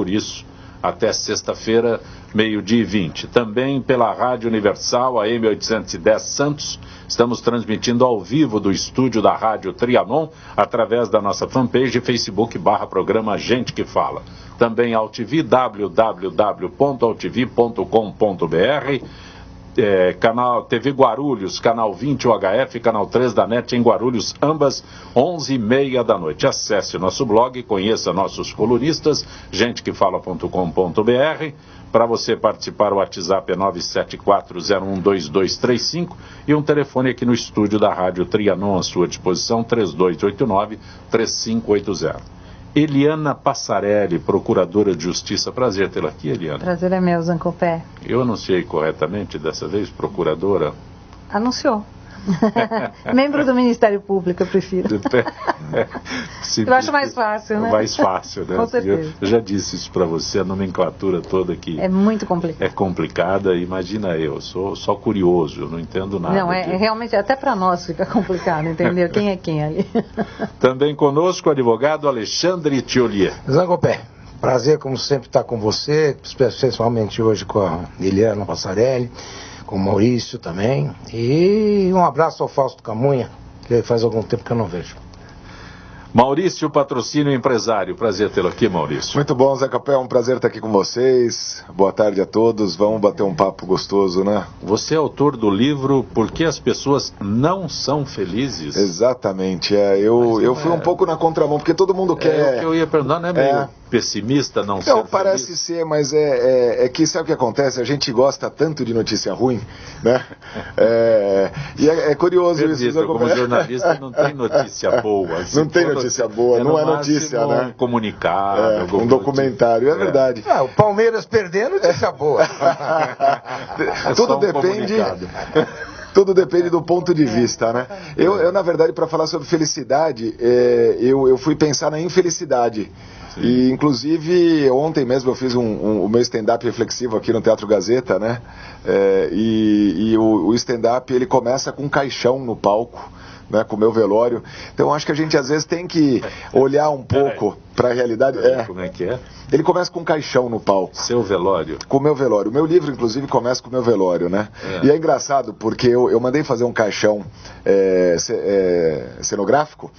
por isso, até sexta-feira, 12h20. Também pela Rádio Universal, AM 810 Santos, estamos transmitindo ao vivo do estúdio da Rádio Trianon, através da nossa fanpage Facebook/programa Gente que Fala. Também AltV, www.altv.com.br, canal TV Guarulhos, canal 20 UHF, canal 3 da NET em Guarulhos, ambas 11h30 da noite. Acesse o nosso blog, conheça nossos colunistas, gentequefala.com.br. Para você participar, o WhatsApp é 974012235 e um telefone aqui no estúdio da Rádio Trianon à sua disposição, 3289-3580. Eliana Passarelli, procuradora de Justiça. Prazer tê-la aqui, Eliana. Prazer é meu, Zancopé. Eu anunciei corretamente dessa vez, procuradora? Anunciou. Membro do Ministério Público, eu prefiro. Eu acho mais fácil, né? Mais fácil, né? Com certeza. Eu já disse isso para você, a nomenclatura toda aqui. É muito complicado. É complicada, imagina eu, sou só curioso, eu não entendo nada. Não, realmente, até para nós fica complicado, entendeu? Quem é quem ali? Também conosco o advogado Alexandre Thiolier. Zancopé, prazer como sempre estar com você, especialmente hoje com a Eliana Passarelli, com o Maurício também, e um abraço ao Fausto Camunha, que faz algum tempo que eu não vejo. Maurício Patrocínio Empresário, prazer tê-lo aqui, Maurício. Muito bom, Zé Capé, é um prazer estar aqui com vocês. Boa tarde a todos, vamos bater um papo gostoso, né? Você é autor do livro Por que as Pessoas Não São Felizes? Exatamente, eu fui um pouco na contramão, porque todo mundo quer... É o que eu ia perguntar, não é meio pessimista não ser feliz? Parece ser, mas é que sabe o que acontece? A gente gosta tanto de notícia ruim, né? E é curioso isso. Como jornalista não tem notícia boa. Assim, não tem notícia boa, não é notícia, né? Um comunicado. Um documentário, é verdade. O Palmeiras perdendo, notícia boa. Tudo depende... Tudo depende do ponto de vista, né? Eu na verdade, para falar sobre felicidade, eu fui pensar na infelicidade. Sim. E, inclusive, ontem mesmo eu fiz o meu stand-up reflexivo aqui no Teatro Gazeta, né? O stand-up, ele começa com um caixão no palco, né, com o meu velório. Então acho que a gente às vezes tem que olhar um pouco para a realidade. Como é que é? Ele começa com um caixão no palco. Seu velório? Com o meu velório. O meu livro, inclusive, começa com o meu velório, né? E é engraçado porque eu mandei fazer um caixão cenográfico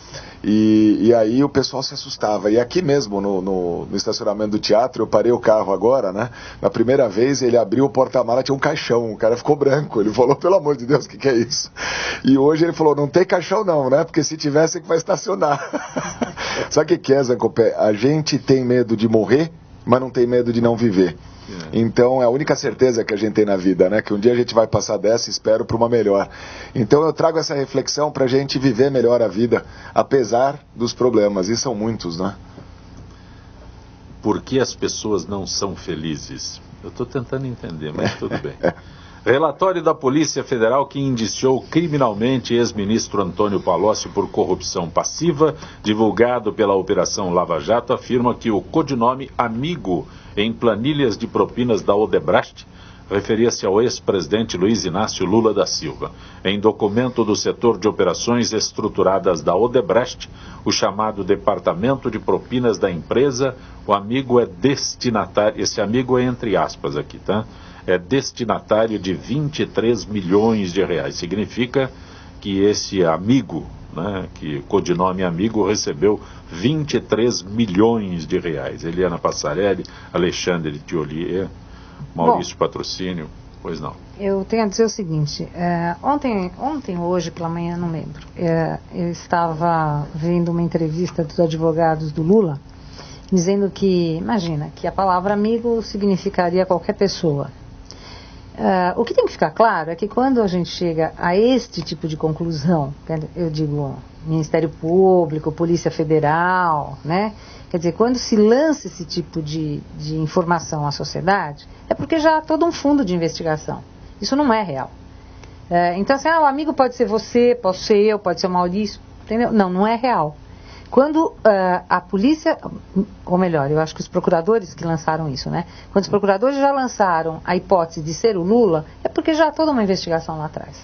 e aí o pessoal se assustava. E aqui mesmo, no estacionamento do teatro, eu parei o carro agora, né? Na primeira vez, ele abriu o porta-mala, tinha um caixão. O cara ficou branco. Ele falou, pelo amor de Deus, o que é isso? E hoje ele falou, não tem caixão não, né? Porque se tivesse, é que vai estacionar. Sabe o que é, Zancopé? A gente tem medo de morrer, mas não tem medo de não viver. Então é a única certeza que a gente tem na vida, né? Que um dia a gente vai passar dessa e espero para uma melhor. Então eu trago essa reflexão para a gente viver melhor a vida, apesar dos problemas, e são muitos, né? Por que as pessoas não são felizes? Eu estou tentando entender, mas tudo bem. Relatório da Polícia Federal que indiciou criminalmente ex-ministro Antônio Palocci por corrupção passiva, divulgado pela Operação Lava Jato, afirma que o codinome Amigo em planilhas de propinas da Odebrecht referia-se ao ex-presidente Luiz Inácio Lula da Silva. Em documento do setor de operações estruturadas da Odebrecht, o chamado Departamento de Propinas da empresa, o amigo é destinatário, esse amigo é entre aspas aqui, tá? É destinatário de 23 milhões de reais. Significa que esse amigo, né, que codinome amigo, recebeu 23 milhões de reais. Eliana Passarelli, Alexandre Thiolier, Maurício Patrocínio, pois não. Eu tenho a dizer o seguinte, ontem hoje pela manhã, não lembro, eu estava vendo uma entrevista dos advogados do Lula, dizendo que, imagina, que a palavra amigo significaria qualquer pessoa. O que tem que ficar claro é que quando a gente chega a este tipo de conclusão, eu digo Ministério Público, Polícia Federal, né? Quer dizer, quando se lança esse tipo de informação à sociedade, é porque já há todo um fundo de investigação. Isso não é real. Então, assim, o amigo pode ser você, pode ser eu, pode ser o Maurício, entendeu? Não é real. Quando a polícia, ou melhor, eu acho que os procuradores que lançaram isso, né? Quando os procuradores já lançaram a hipótese de ser o Lula, é porque já há toda uma investigação lá atrás.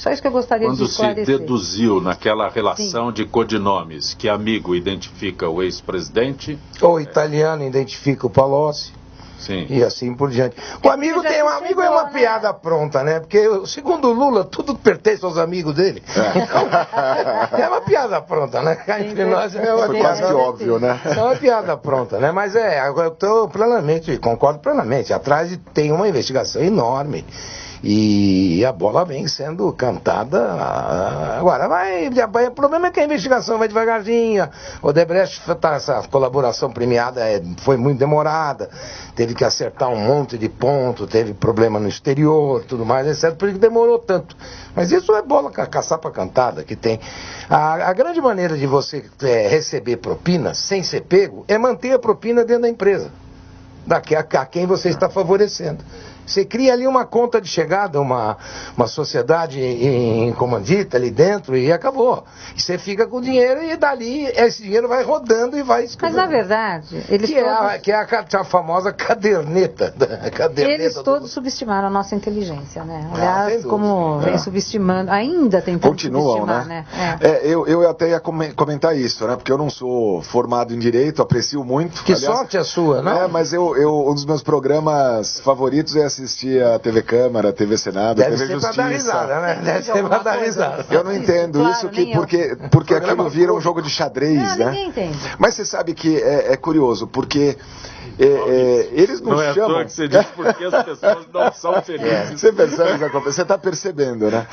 Só isso que eu gostaria de Quando esclarecer. se deduziu naquela relação de codinomes que amigo identifica o ex-presidente... O italiano identifica o Palocci. Sim. E assim por diante. O amigo tem um amigo, é uma piada pronta, né? Porque, segundo o Lula, tudo pertence aos amigos dele. Então, é uma piada pronta, né? Entre nós é uma Foi piada. quase que óbvio, né? É uma piada pronta, né? Mas eu estou plenamente, concordo plenamente. Atrás tem uma investigação enorme. E a bola vem sendo cantada. Agora, o problema é que a investigação vai devagarzinho. O Odebrecht, essa colaboração premiada foi muito demorada. Teve que acertar um monte de pontos, teve problema no exterior, tudo mais, etc. Por isso demorou tanto. Mas isso é bola caçapa cantada que tem. A grande maneira de você receber propina sem ser pego é manter a propina dentro da empresa, a quem você está favorecendo. Você cria ali uma conta de chegada, uma sociedade em comandita ali dentro e acabou. E você fica com o dinheiro e dali esse dinheiro vai rodando e vai escrevendo. Mas na verdade, eles que é a famosa caderneta. Eles todos subestimaram a nossa inteligência, né? Aliás, como vem subestimando, ainda tentando continuam, subestimar, né? Eu até ia comentar isso, né? Porque eu não sou formado em Direito, aprecio muito. Que sorte a sua, né? Mas um dos meus programas favoritos é assistir a TV Câmara, a TV Senado, a TV Justiça. Pra dar risada, né? Deve ser pra dar risada. Eu não entendo claro, isso, porque aquilo vira um jogo de xadrez, né? Ninguém entende. Mas você sabe que é curioso, porque eles não chamam... Não é à toa que você diz porque as pessoas não são felizes. Você percebe o que acontece? Você está percebendo, né?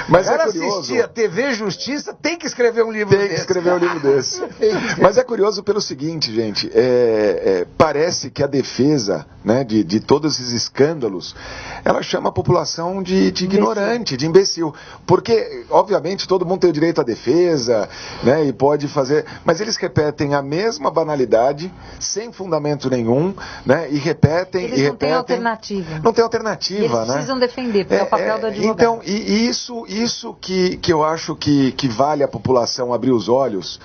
Mas Cara, é curioso... assistir a TV Justiça tem que escrever um livro desse. Tem que escrever um livro desse. Mas é curioso pelo seguinte, gente, parece que a defesa, né, de todos esses escândalos, ela chama a população de ignorante, de imbecil. Porque, obviamente, todo mundo tem o direito à defesa, né, e pode fazer... Mas eles repetem a mesma banalidade, sem fundamento nenhum, né, e repetem... Eles não têm alternativa. Não tem alternativa, eles né? precisam defender, porque é o papel do advogado. Então, e isso que eu acho que vale a população abrir os olhos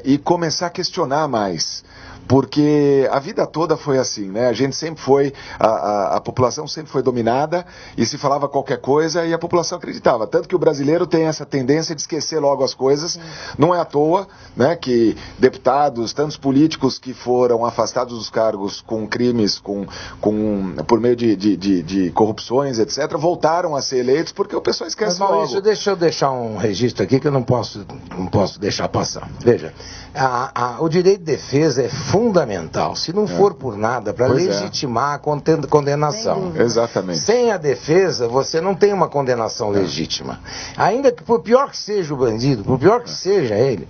e começar a questionar mais. Porque a vida toda foi assim, né? A gente sempre foi, a população sempre foi dominada e se falava qualquer coisa e a população acreditava. Tanto que o brasileiro tem essa tendência de esquecer logo as coisas. Sim. Não é à toa, né, que deputados, tantos políticos que foram afastados dos cargos com crimes, por meio de corrupções, etc., voltaram a ser eleitos porque o pessoal esquece logo. Maurício, deixa eu deixar um registro aqui que eu não posso deixar passar. Veja, o direito de defesa é fundamental, se não for por nada, para legitimar a condenação. Exatamente. Sem a defesa, você não tem uma condenação legítima. Ainda que, por pior que seja o bandido, por pior que seja ele,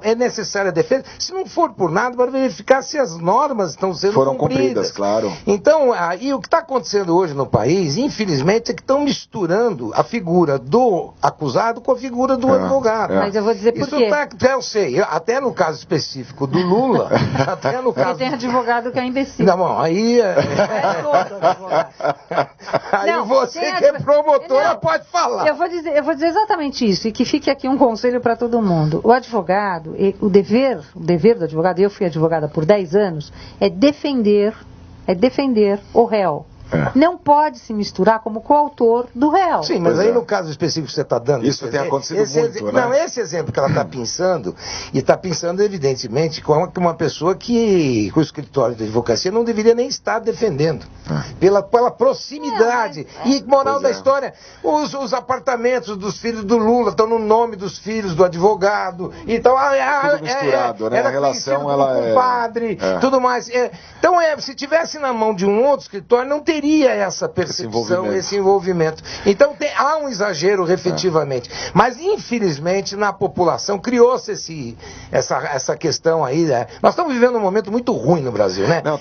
é necessária a defesa, se não for por nada, para verificar se as normas estão sendo cumpridas, claro. Então, o que está acontecendo hoje no país, infelizmente, é que estão misturando a figura do acusado com a figura do advogado. Mas eu vou dizer por quê. Eu sei, até no caso específico do Lula, até no caso... Porque tem advogado que é imbecil. Não, bom, aí... todo advogado. Aí não, você que é promotora pode falar. Eu vou dizer exatamente isso, e que fique aqui um conselho para todo mundo. O advogado, o dever do advogado, eu fui advogada por 10 anos, é defender o réu. Não pode se misturar como coautor do réu. Sim, mas aí no caso específico que você está dando... Isso tem acontecido muito, né? Não, esse exemplo que ela está pensando, e está pensando evidentemente com uma pessoa que o escritório de advocacia não deveria nem estar defendendo. Pela proximidade. E moral da história, os apartamentos dos filhos do Lula estão no nome dos filhos do advogado. Então, tudo misturado, né? A relação, ela é... compadre, tudo mais. Então, se tivesse na mão de um outro escritório, não teria essa percepção, esse envolvimento. Então há um exagero, efetivamente. Mas, infelizmente, na população criou-se essa questão aí. Né? Nós estamos vivendo um momento muito ruim no Brasil, né? Não,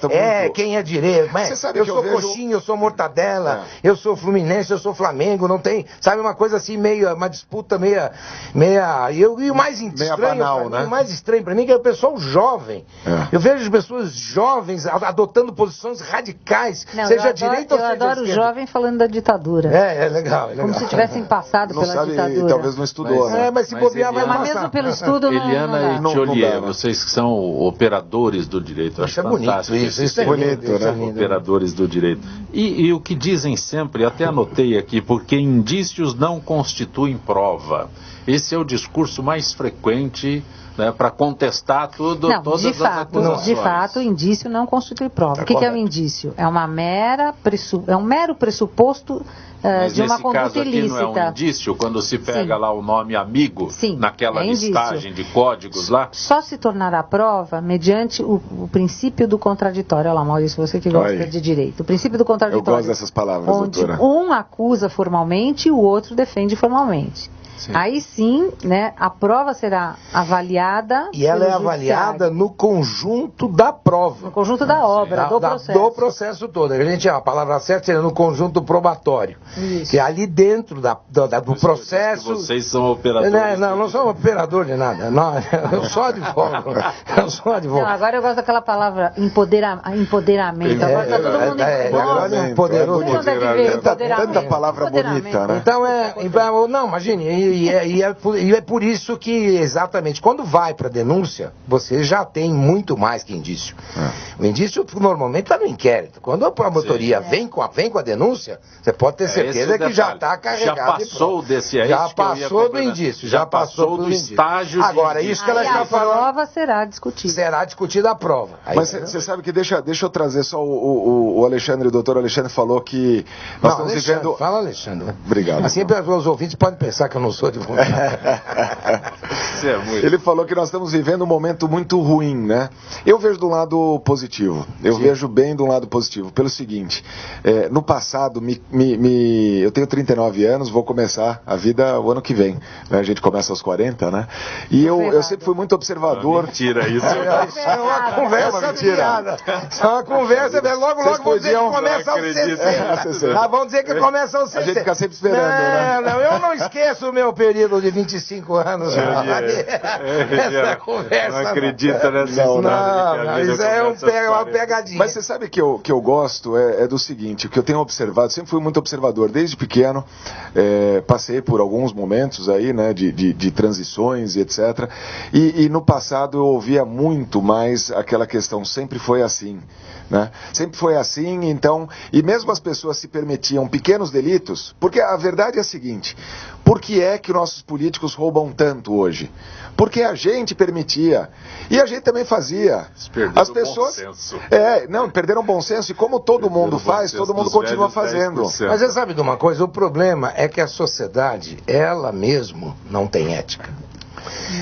quem é direito, eu sou coxinha, eu sou mortadela, eu sou fluminense, eu sou Flamengo, não tem, sabe, uma coisa assim, uma disputa meia e o mais estranho, banal, né? O mais estranho para mim é que é o pessoal jovem. Eu vejo pessoas jovens adotando posições radicais, seja direita ou eu seja adoro o esquerda? jovem falando da ditadura. É legal, é legal. Como se tivessem passado Não pela sabe, ditadura. e talvez não estudou, né? Mas se Mas bobear vai Eliana- Mas passar. mesmo pelo estudo não Eliana dá. e Não Tiolier, dá, né? vocês que são operadores do direito, eu acho Isso é bonito, fantástico esse isso é termo. bonito, Bonito, né? lindo. Operadores do direito. E o que dizem sempre, até anotei aqui, porque indícios não constituem prova. Esse é o discurso mais frequente, né, para contestar tudo, Não, todas de as fato, acusações. indício não constitui prova. Tá O que é um correto. indício? É um mero pressuposto Mas de uma nesse caso conduta aqui não é um ilícita. indício, quando se pega Sim. lá o nome amigo, Sim, naquela é indício. listagem de códigos lá? Só se tornará prova mediante o princípio do contraditório. Olha lá, Maurício, você que gosta Aí. de direito. O princípio do Eu contraditório. gosto dessas palavras, onde doutora. um acusa formalmente e o outro defende formalmente. Sim. Aí sim, né, a prova será avaliada. E ela é pelo avaliada judiciário, no conjunto da prova. no conjunto da obra, do processo. Do processo todo. A gente, a palavra certa seria no conjunto probatório. Isso. Que é ali dentro do processo. Vocês são operadores. Não sou operador de nada. Não, eu sou advogado. Eu sou Não, advogado. agora eu gosto daquela palavra empoderamento. Agora está todo mundo empoderamento, Todo mundo bonito. deve ver Tanta empoderamento. palavra Empoderamento. bonita, né? Então não, imagine, e é por isso que, exatamente, quando vai para denúncia, você já tem muito mais que indício. O indício normalmente está no inquérito. Quando a promotoria vem com a denúncia, você pode ter certeza que já está carregado. Já passou desse aí. Já passou do indício. Já passou do estágio. Agora, de isso que ela Aí está a falando, prova será discutida. será discutida a prova. Aí, Mas você sabe que deixa eu trazer só o Alexandre, o doutor Alexandre falou que nós estamos Alexandre, vivendo. fala, Alexandre. Obrigado. Assim, os ouvintes podem pensar que eu não sou advogado. Isso é muito. Ele falou que nós estamos vivendo um momento muito ruim, né? Eu vejo de um lado positivo. Eu vejo bem de um lado positivo. Pelo seguinte, no passado, eu tenho 39 anos, vou começar a vida o ano que vem. Né? A gente começa aos 40, né? E eu sempre fui muito observador. Mentira isso. Isso é uma conversa mentira. fiada. Isso é uma conversa, logo Vocês vão dizer que podiam- começa aos acredito. 60. Ah, vão dizer que começa aos 60. A gente fica sempre esperando, né? Não, eu não esqueço o meu período de 25 anos. Essa conversa. Não acredita nessa Não, história de que a vida isso é começa aos uma 40. pegadinha. Mas você sabe que eu gosto é do seguinte, o que eu tenho observado, sempre fui muito observador, desde pequeno, passei por alguns momentos aí, né, de transições e etc. E no passado eu ouvia muito mais aquela questão, sempre foi assim, né? Sempre foi assim, então, e mesmo as pessoas se permitiam pequenos delitos, porque a verdade é a seguinte, por que é que nossos políticos roubam tanto hoje? Porque a gente permitia. E a gente também fazia. Perderam As pessoas. o bom senso. Perderam o bom senso. E como todo Perderam mundo o bom faz, senso todo mundo dos continua velhos fazendo. 10%. Mas você sabe de uma coisa? O problema é que a sociedade, ela mesmo, não tem ética.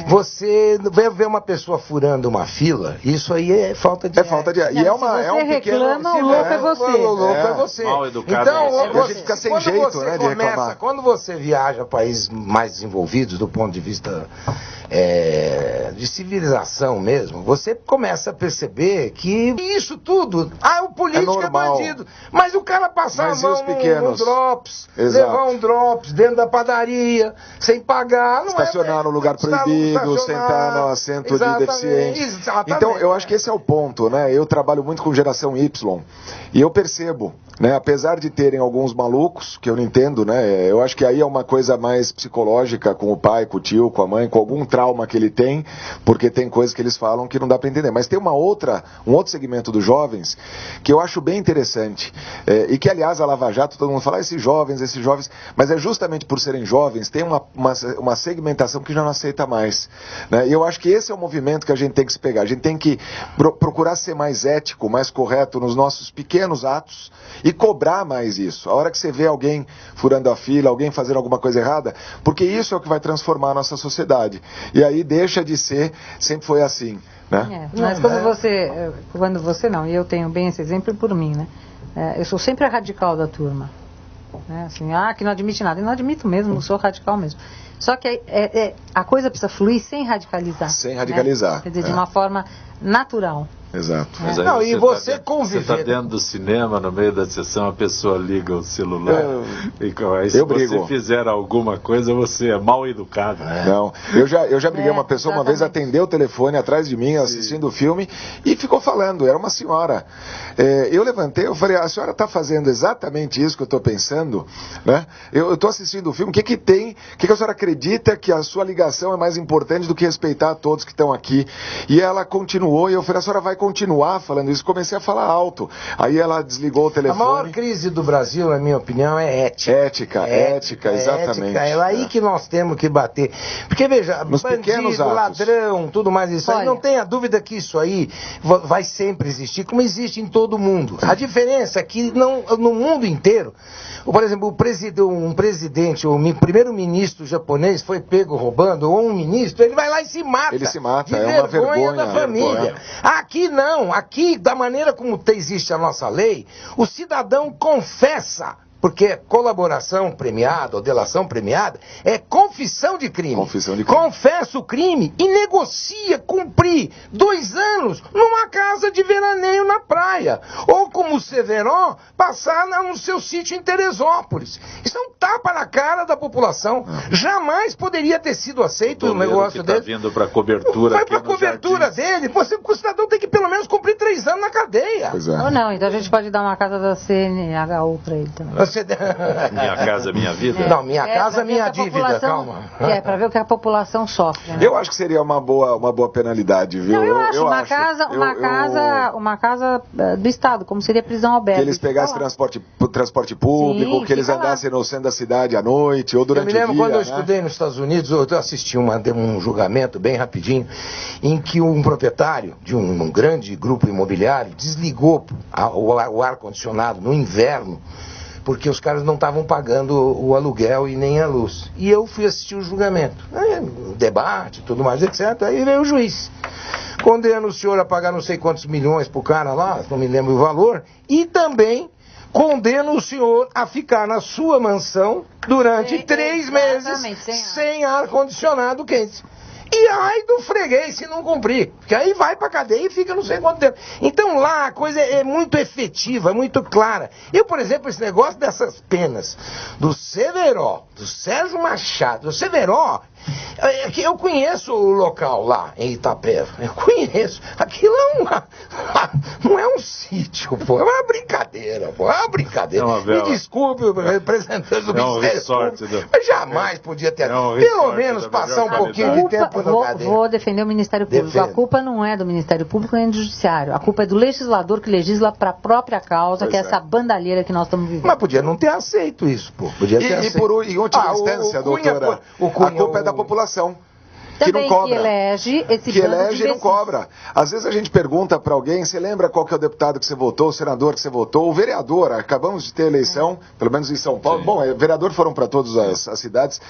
Você vai ver uma pessoa furando uma fila, isso aí é falta de É falta de. E é Se um você pequeno. reclama, o louco é você. O louco é você. Mal educado Então, é você. A gente fica sem quando jeito, você né, de reclamar. Quando você viaja a países mais desenvolvidos do ponto de vista de civilização mesmo, você começa a perceber que isso tudo, o político é normal. bandido, mas o cara passar Mas a e mão os pequenos? no drops, Exato. levar um drops dentro da padaria, sem pagar, não Estacionar no lugar proibido, sentar no assento de deficiente. Exatamente. Então, eu acho que esse é o ponto, né? Eu trabalho muito com geração Y e eu percebo, né? Apesar de terem alguns malucos, que eu não entendo, né? Eu acho que aí é uma coisa mais psicológica com o pai, com o tio, com a mãe, com algum trauma que ele tem, porque tem coisas que eles falam que não dá para entender. Mas tem um outro segmento dos jovens que eu acho bem interessante e que, aliás, a Lava Jato, todo mundo fala, esses jovens, mas é justamente por serem jovens, tem uma segmentação que já não aceita mais, né? E eu acho que esse é o movimento que a gente tem que se pegar. A gente tem que procurar ser mais ético, mais correto nos nossos pequenos atos e cobrar mais isso. A hora que você vê alguém furando a fila, alguém fazendo alguma coisa errada, porque isso é o que vai transformar a nossa sociedade. E aí deixa de ser, sempre foi assim, né? Mas quando você não, e eu tenho bem esse exemplo por mim, né? Eu sou sempre a radical da turma. Né? Assim, que não admite nada. Eu não admito mesmo, sou radical mesmo. Só que a coisa precisa fluir sem radicalizar. Sem radicalizar. Né? Quer dizer, de uma forma natural. Exato. Mas aí Não, e você Você conviver. está dentro do cinema, no meio da sessão, a pessoa liga o celular. Aí, se eu você brigo. fizer alguma coisa, você é mal educado. Não, eu já briguei uma pessoa uma vez, atendeu o telefone atrás de mim, assistindo o filme, e ficou falando, era uma senhora. Eu levantei, eu falei, a senhora está fazendo exatamente isso que eu estou pensando, né? Eu estou assistindo o filme, o que tem, o que a senhora acredita que a sua ligação é mais importante do que respeitar a todos que estão aqui? E ela continuou, e eu falei, a senhora vai continuar falando isso? Comecei a falar alto. Aí ela desligou o telefone. A maior crise do Brasil, na minha opinião, é ética. Ética, exatamente. É aí que nós temos que bater. Porque, veja, nos pequenos bandido, atos. ladrão, tudo mais isso aí, não tenha dúvida que isso aí vai sempre existir, como existe em todo mundo. A diferença é que no mundo inteiro, por exemplo, um presidente, ou um primeiro-ministro japonês foi pego roubando, ou um ministro, ele vai lá e se mata. Ele se mata, de é uma vergonha da família. Aqui não, aqui, da maneira como existe a nossa lei, o cidadão confessa. Porque colaboração premiada ou delação premiada é confissão de crime. Confissão de crime. Confessa o crime e negocia cumprir 2 anos numa casa de veraneio na praia. Ou como o Severo, passar no seu sítio em Teresópolis. Isso é um tapa na cara da população. Jamais poderia ter sido aceito um negócio dele. Está vindo para cobertura. Vai para cobertura dele. O cidadão tem que pelo menos cumprir 3 anos na cadeia. Pois é. Ou não, então a gente pode dar uma casa da CNHU para ele também. Minha casa, minha vida? Não, minha casa, minha dívida, calma. Para ver o que a população sofre. Né? Eu acho que seria uma boa penalidade, viu? Não, eu acho uma casa do Estado, como seria prisão aberta. Que eles pegassem transporte público, Sim, que eles andassem no centro da cidade à noite ou durante o dia. Eu me lembro quando eu estudei nos Estados Unidos, eu assisti um julgamento bem rapidinho, em que um proprietário de um grande grupo imobiliário desligou o ar-condicionado no inverno, porque os caras não estavam pagando o aluguel e nem a luz. E eu fui assistir o julgamento. Debate, tudo mais, etc. Aí veio o juiz. Condena o senhor a pagar não sei quantos milhões pro cara lá, não me lembro o valor, e também condena o senhor a ficar na sua mansão durante 3 meses sem ar-condicionado quente. E ai do freguês se não cumprir. Porque aí vai pra cadeia e fica não sei quanto tempo. Então lá a coisa é muito efetiva, é muito clara. Eu, por exemplo, esse negócio dessas penas do Severo, do Sérgio Machado, do Severo, eu conheço o local lá em Itapeva. Eu conheço. Aquilo não é um sítio, pô. É uma brincadeira, pô. É uma brincadeira. Me desculpe, o representante do Ministério Público, mas jamais podia ter. Pelo menos passar um pouquinho de tempo na cadeia. Vou defender o Ministério Público. A culpa não é do Ministério Público nem do Judiciário. A culpa é do legislador que legisla para a própria causa, que é essa bandalheira que nós estamos vivendo. Mas podia não ter aceito isso, pô. Podia ter aceito. Em última instância, doutora, a culpa é da população. Que não cobra. Que elege esse que elege e não cobra. Às vezes a gente pergunta para alguém, você lembra qual que é o deputado que você votou, o senador que você votou, o vereador, acabamos de ter eleição, pelo menos em São Paulo. Sim. Bom, vereador foram para todas as cidades.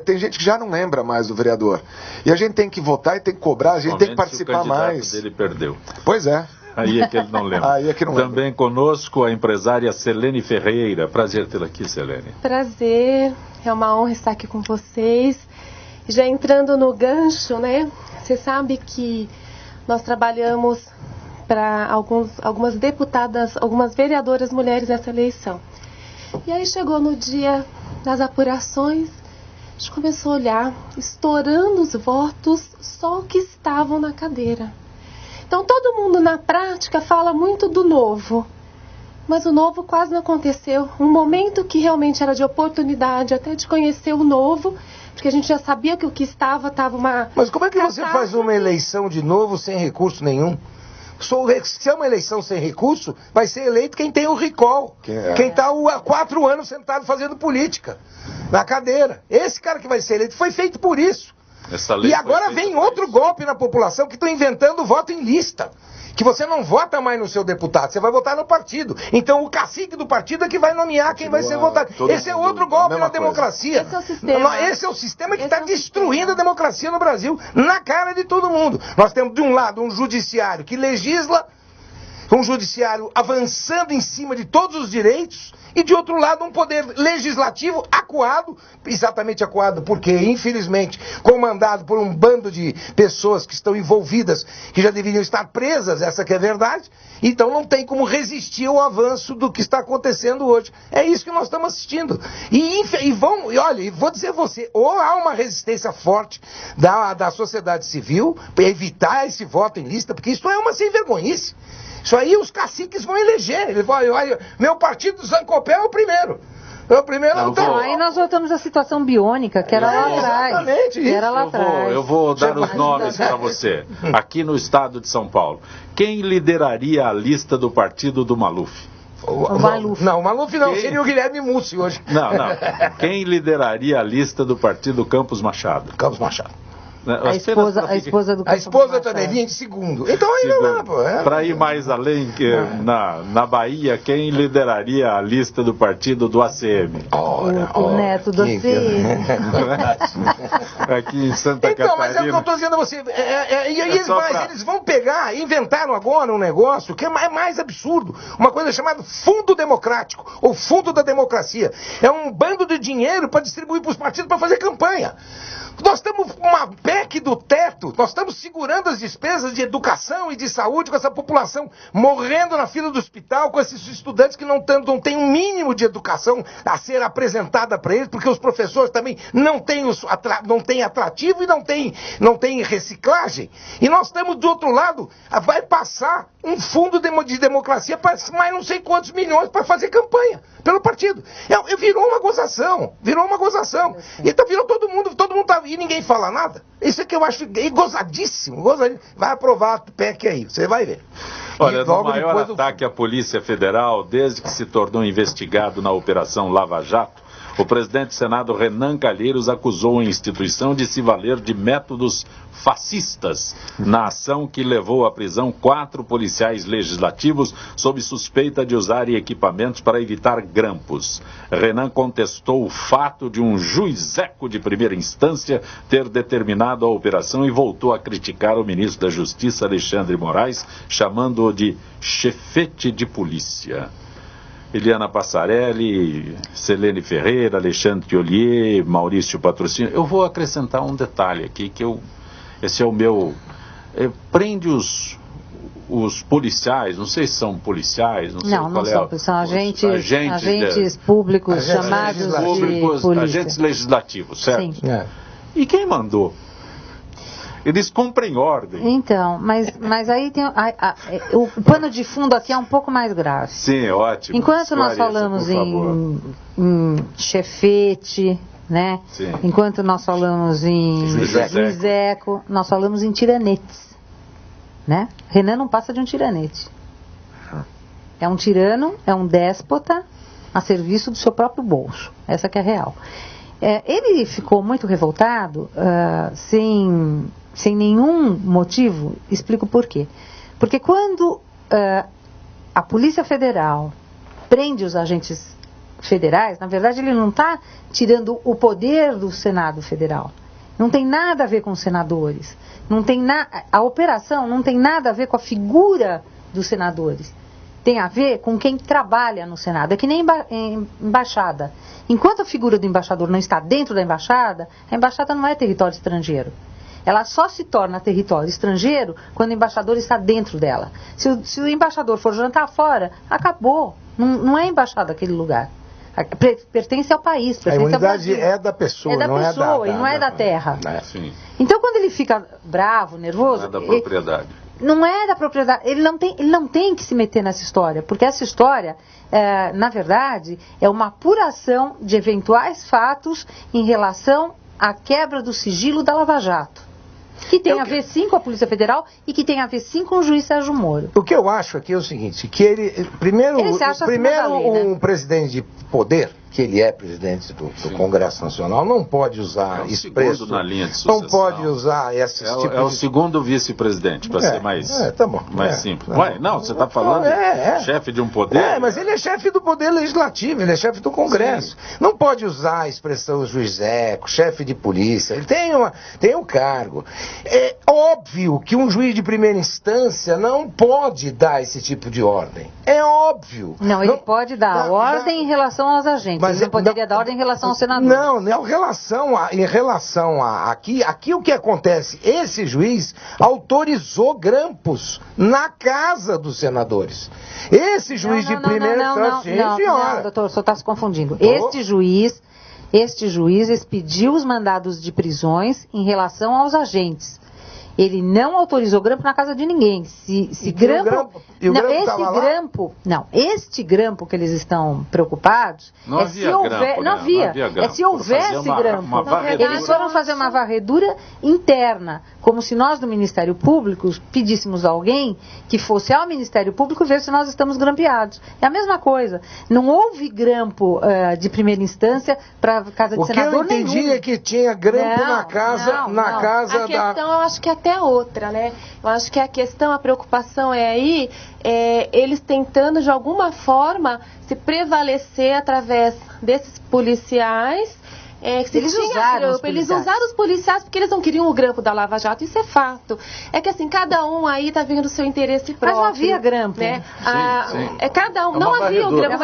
Tem gente que já não lembra mais do vereador. E a gente tem que votar e tem que cobrar, a gente tem que participar mais. Ele perdeu. Pois é. Aí é que ele não lembra. Aí é que não Também lembra. Conosco a empresária Selene Ferreira. Prazer tê-la aqui, Selene. Prazer, é uma honra estar aqui com vocês. Já entrando no gancho, né? Você sabe que nós trabalhamos para algumas deputadas, algumas vereadoras mulheres nessa eleição. E aí chegou no dia das apurações, a gente começou a olhar, estourando os votos, só que estavam na cadeira. Então todo mundo na prática fala muito do novo, mas o novo quase não aconteceu. Um momento que realmente era de oportunidade, até de conhecer o novo, porque a gente já sabia que o que estava uma... Mas como é que você faz uma eleição de novo sem recurso nenhum? Se é uma eleição sem recurso, vai ser eleito quem tem o recall. Quem está há 4 anos sentado fazendo política, na cadeira. Esse cara que vai ser eleito foi feito por isso. E agora vem outro golpe na população que estão inventando voto em lista. Que você não vota mais no seu deputado, você vai votar no partido. Então o cacique do partido é que vai nomear quem vai ser votado. Esse é outro golpe na democracia. Esse é o sistema. Esse é o sistema que está destruindo a democracia no Brasil, na cara de todo mundo. Nós temos de um lado um judiciário que legisla um judiciário avançando em cima de todos os direitos, e de outro lado um poder legislativo acuado, exatamente acuado porque, infelizmente, comandado por um bando de pessoas que estão envolvidas, que já deveriam estar presas, essa que é a verdade, então não tem como resistir ao avanço do que está acontecendo hoje. É isso que nós estamos assistindo. E olha, vou dizer a você, ou há uma resistência forte da sociedade civil para evitar esse voto em lista, porque isso é uma sem-vergonhice. Isso aí os caciques vão eleger. Meu partido do Zancopé é o primeiro. É o primeiro. Aí nós voltamos à situação biônica, que era lá atrás. Exatamente isso. Era lá atrás. Eu vou dar os nomes para você. Aqui no estado de São Paulo. Quem lideraria a lista do partido do Maluf? O Maluf. Não, o Maluf não. Seria o Guilherme Mussi hoje. Não. Quem lideraria a lista do partido Campos Machado? Campos Machado. A esposa do A esposa também vinha de segundo. Então aí não dá, pô. Para ir mais além, na Bahia, quem lideraria a lista do partido do ACM? O neto do ACM. Aqui em Santa Catarina. Então, mas é o que eu estou dizendo a você. Eles vão pegar, inventaram agora um negócio que é mais absurdo. Uma coisa chamada Fundo Democrático, ou Fundo da Democracia. É um bando de dinheiro para distribuir para os partidos para fazer campanha. Nós estamos com uma PEC do teto, nós estamos segurando as despesas de educação e de saúde com essa população morrendo na fila do hospital, com esses estudantes que não têm um mínimo de educação a ser apresentada para eles, porque os professores também não têm atrativo e não têm reciclagem. E nós estamos do outro lado, vai passar um fundo de democracia para mais não sei quantos milhões para fazer campanha pelo partido. Virou uma gozação. Então virou todo mundo tá, e ninguém fala nada. Isso é que eu acho gozadíssimo. Vai aprovar a PEC aí, você vai ver. Olha, no maior ataque à Polícia Federal, desde que se tornou investigado na Operação Lava Jato, o presidente do Senado, Renan Calheiros, acusou a instituição de se valer de métodos fascistas na ação que levou à prisão 4 policiais legislativos sob suspeita de usarem equipamentos para evitar grampos. Renan contestou o fato de um juizeco de primeira instância ter determinado a operação e voltou a criticar o ministro da Justiça, Alexandre Moraes, chamando-o de chefete de polícia. Eliana Passarelli, Selene Ferreira, Alexandre Ollier, Maurício Patrocínio. Eu vou acrescentar um detalhe aqui, esse é o meu... prende os policiais, não sei se são policiais, não sei qual é. São agentes públicos chamados de polícia. Agentes legislativos, certo? Sim. E quem mandou? Eles cumprem ordem. Então, mas aí tem o pano de fundo aqui é um pouco mais grave. Sim, ótimo. Enquanto nós falamos em chefete, né? Sim. Enquanto nós falamos em juizeco, nós falamos em tiranetes, né? Renan não passa de um tiranete. É um tirano, é um déspota a serviço do seu próprio bolso. Essa que é a real. Ele ficou muito revoltado, sem nenhum motivo. Explico por quê. Porque quando a Polícia Federal prende os agentes federais, na verdade ele não está tirando o poder do Senado Federal. Não tem nada a ver com os senadores. A operação não tem nada a ver com a figura dos senadores. Tem a ver com quem trabalha no Senado. É que nem embaixada. Enquanto a figura do embaixador não está dentro da embaixada, a embaixada não é território estrangeiro. Ela só se torna território estrangeiro quando o embaixador está dentro dela. Se o embaixador for jantar fora, acabou. Não é embaixada aquele lugar. Pertence ao país, pertence ao Brasil. A unidade é da pessoa, não é da e não é da terra. Sim. Então, quando ele fica bravo, nervoso... Não é da propriedade. Não é da propriedade. Ele não tem que se meter nessa história, porque essa história, na verdade, é uma apuração de eventuais fatos em relação à quebra do sigilo da Lava Jato. Que tem a ver sim com a Polícia Federal e que tem a ver sim com o juiz Sérgio Moro. O que eu acho aqui é o seguinte, que ele primeiro um presidente de poder, que ele é presidente do Congresso Nacional, não pode usar expresso, na linha de sucessão. não pode usar esse tipo É o segundo vice-presidente, para ser mais, tá bom, mais simples. Ué, não, você está falando chefe de um poder? Mas ele é chefe do poder legislativo, ele é chefe do Congresso. Sim. Não pode usar a expressão juizeco, chefe de polícia, ele tem um cargo. É óbvio que um juiz de primeira instância não pode dar esse tipo de ordem. É óbvio. Não, ele pode dar ordem em relação aos agentes, mas ele não poderia dar ordem em relação ao senador. Não, em relação a aqui o que acontece, esse juiz autorizou grampos na casa dos senadores. Esse juiz de primeira instância, não, doutor, o senhor está se confundindo. Este juiz expediu os mandados de prisões em relação aos agentes. Ele não autorizou grampo na casa de ninguém. Este grampo que eles estão preocupados não é se houver, não havia. É se houvesse grampo. Eles foram fazer uma varredura interna, como se nós do Ministério Público pedíssemos a alguém que fosse ao Ministério Público ver se nós estamos grampeados. É a mesma coisa. Não houve grampo de primeira instância para casa de senador nenhum. O que eu entendi é que tinha grampo na casa A questão, eu acho que até outra, né? Eu acho que a preocupação é aí, eles tentando de alguma forma se prevalecer através desses policiais. Eles usaram os policiais porque eles não queriam o grampo da Lava Jato, isso é fato. É que assim, cada um aí tá vendo o seu interesse próprio. Mas não havia grampo. Né? Sim. Cada um, não havia o grampo,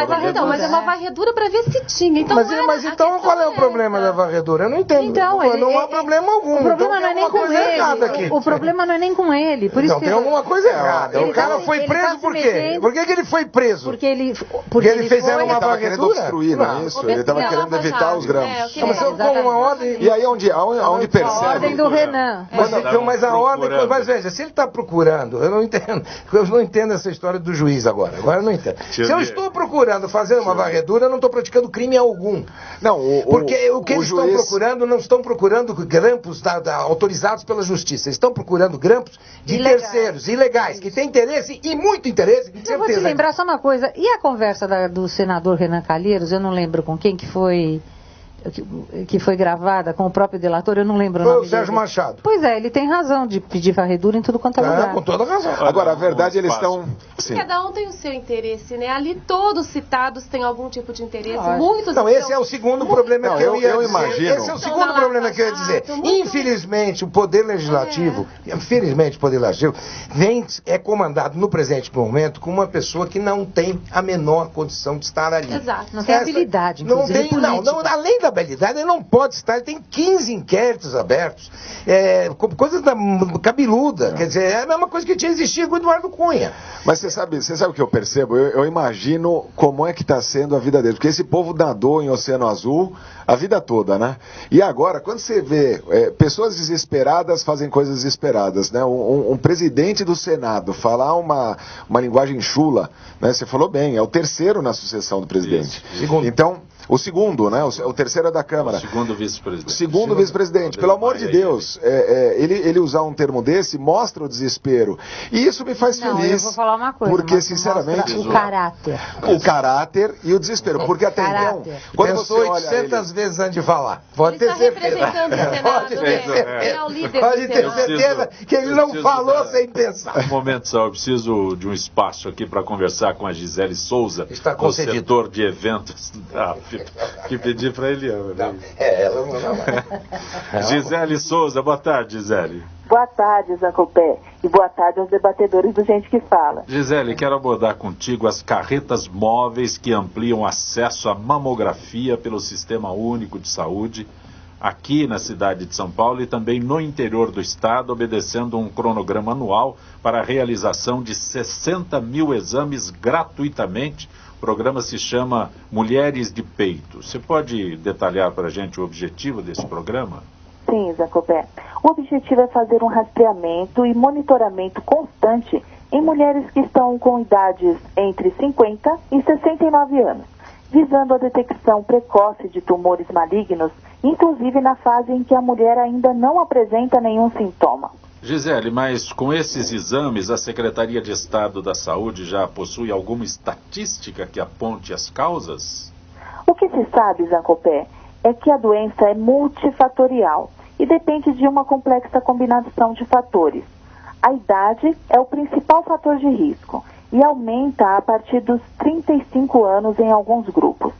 mas é uma varredura para ver se tinha. Então, mas então qual é o problema da varredura? Eu não entendo. Então, não há problema algum. O problema não é nem com ele. O problema não é nem com ele. Por isso tem alguma coisa errada. O cara foi preso por quê? Por que ele foi preso? Porque ele fez uma varredura? Ele estava querendo obstruir, não é isso? Ele estava querendo evitar os grampos. Uma ordem. E aí onde percebe? A ordem do Renan. Mas a ordem. Mas veja, se ele está procurando, eu não entendo essa história do juiz agora. Agora eu não entendo. Se eu estou procurando fazer uma varredura, eu não estou praticando crime algum. Não, porque o que eles estão procurando, não estão procurando grampos autorizados pela justiça. Eles estão procurando grampos de terceiros, ilegais, que têm interesse e muito interesse. Eu vou te lembrar só uma coisa. E a conversa do senador Renan Calheiros, eu não lembro com quem que foi gravada com o próprio delator, eu não lembro o nome dele. Foi o Sérgio Machado. Pois é, ele tem razão de pedir varredura em tudo quanto é lugar. Com toda razão. Agora, a verdade, eles estão... Cada um tem o seu interesse, né? Ali todos citados têm algum tipo de interesse. Esse é o segundo problema que eu ia dizer. Imagino. Esse é o segundo problema que eu ia dizer. Infelizmente, o Poder Legislativo, é comandado no presente momento com uma pessoa que não tem a menor condição de estar ali. Exato. Não tem habilidade, inclusive política. Além da habilidade, ele não pode estar, ele tem 15 inquéritos abertos, coisas cabeluda, quer dizer, é a mesma coisa que tinha existido com o Eduardo Cunha. Mas você sabe o que eu percebo? Eu imagino como é que está sendo a vida dele, porque esse povo nadou em Oceano Azul a vida toda, né? E agora, quando você vê pessoas desesperadas fazem coisas desesperadas, né? Um presidente do Senado falar uma linguagem chula, né? Você falou bem, é o terceiro na sucessão do presidente. Então, o segundo, né? O terceiro é da Câmara. O segundo vice-presidente. Segundo vice-presidente. Pelo amor de Deus, ele usar um termo desse mostra o desespero. E isso me faz feliz. Eu vou falar uma coisa. Porque, sinceramente... O caráter. O caráter e o desespero. Porque até então... Quando você olha 800 vezes antes de falar. Pode ter certeza. Pode ter certeza que ele não falou sem pensar. Um momento só, eu preciso de um espaço aqui para conversar com a Gisele Souza, do setor de eventos da que pedi para Eliana. Ela não. Gisele Souza, boa tarde, Gisele. Boa tarde, Zacopé. E boa tarde aos debatedores do Gente que Fala. Gisele, quero abordar contigo as carretas móveis que ampliam acesso à mamografia pelo Sistema Único de Saúde, aqui na cidade de São Paulo e também no interior do estado, obedecendo um cronograma anual para a realização de 60 mil exames gratuitamente. O programa se chama Mulheres de Peito. Você pode detalhar para a gente o objetivo desse programa? Sim, Zacopé. O objetivo é fazer um rastreamento e monitoramento constante em mulheres que estão com idades entre 50 e 69 anos, visando a detecção precoce de tumores malignos, inclusive na fase em que a mulher ainda não apresenta nenhum sintoma. Gisele, mas com esses exames, a Secretaria de Estado da Saúde já possui alguma estatística que aponte as causas? O que se sabe, Zancopé, é que a doença é multifatorial e depende de uma complexa combinação de fatores. A idade é o principal fator de risco e aumenta a partir dos 35 anos em alguns grupos.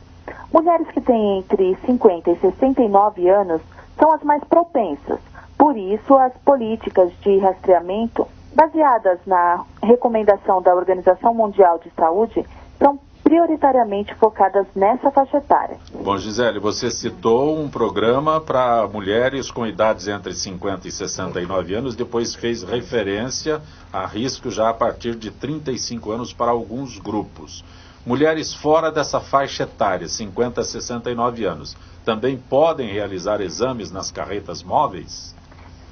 Mulheres que têm entre 50 e 69 anos são as mais propensas. Por isso, as políticas de rastreamento, baseadas na recomendação da Organização Mundial de Saúde, são prioritariamente focadas nessa faixa etária. Bom, Gisele, você citou um programa para mulheres com idades entre 50 e 69 anos, depois fez referência a risco já a partir de 35 anos para alguns grupos. Mulheres fora dessa faixa etária, 50 a 69 anos, também podem realizar exames nas carretas móveis?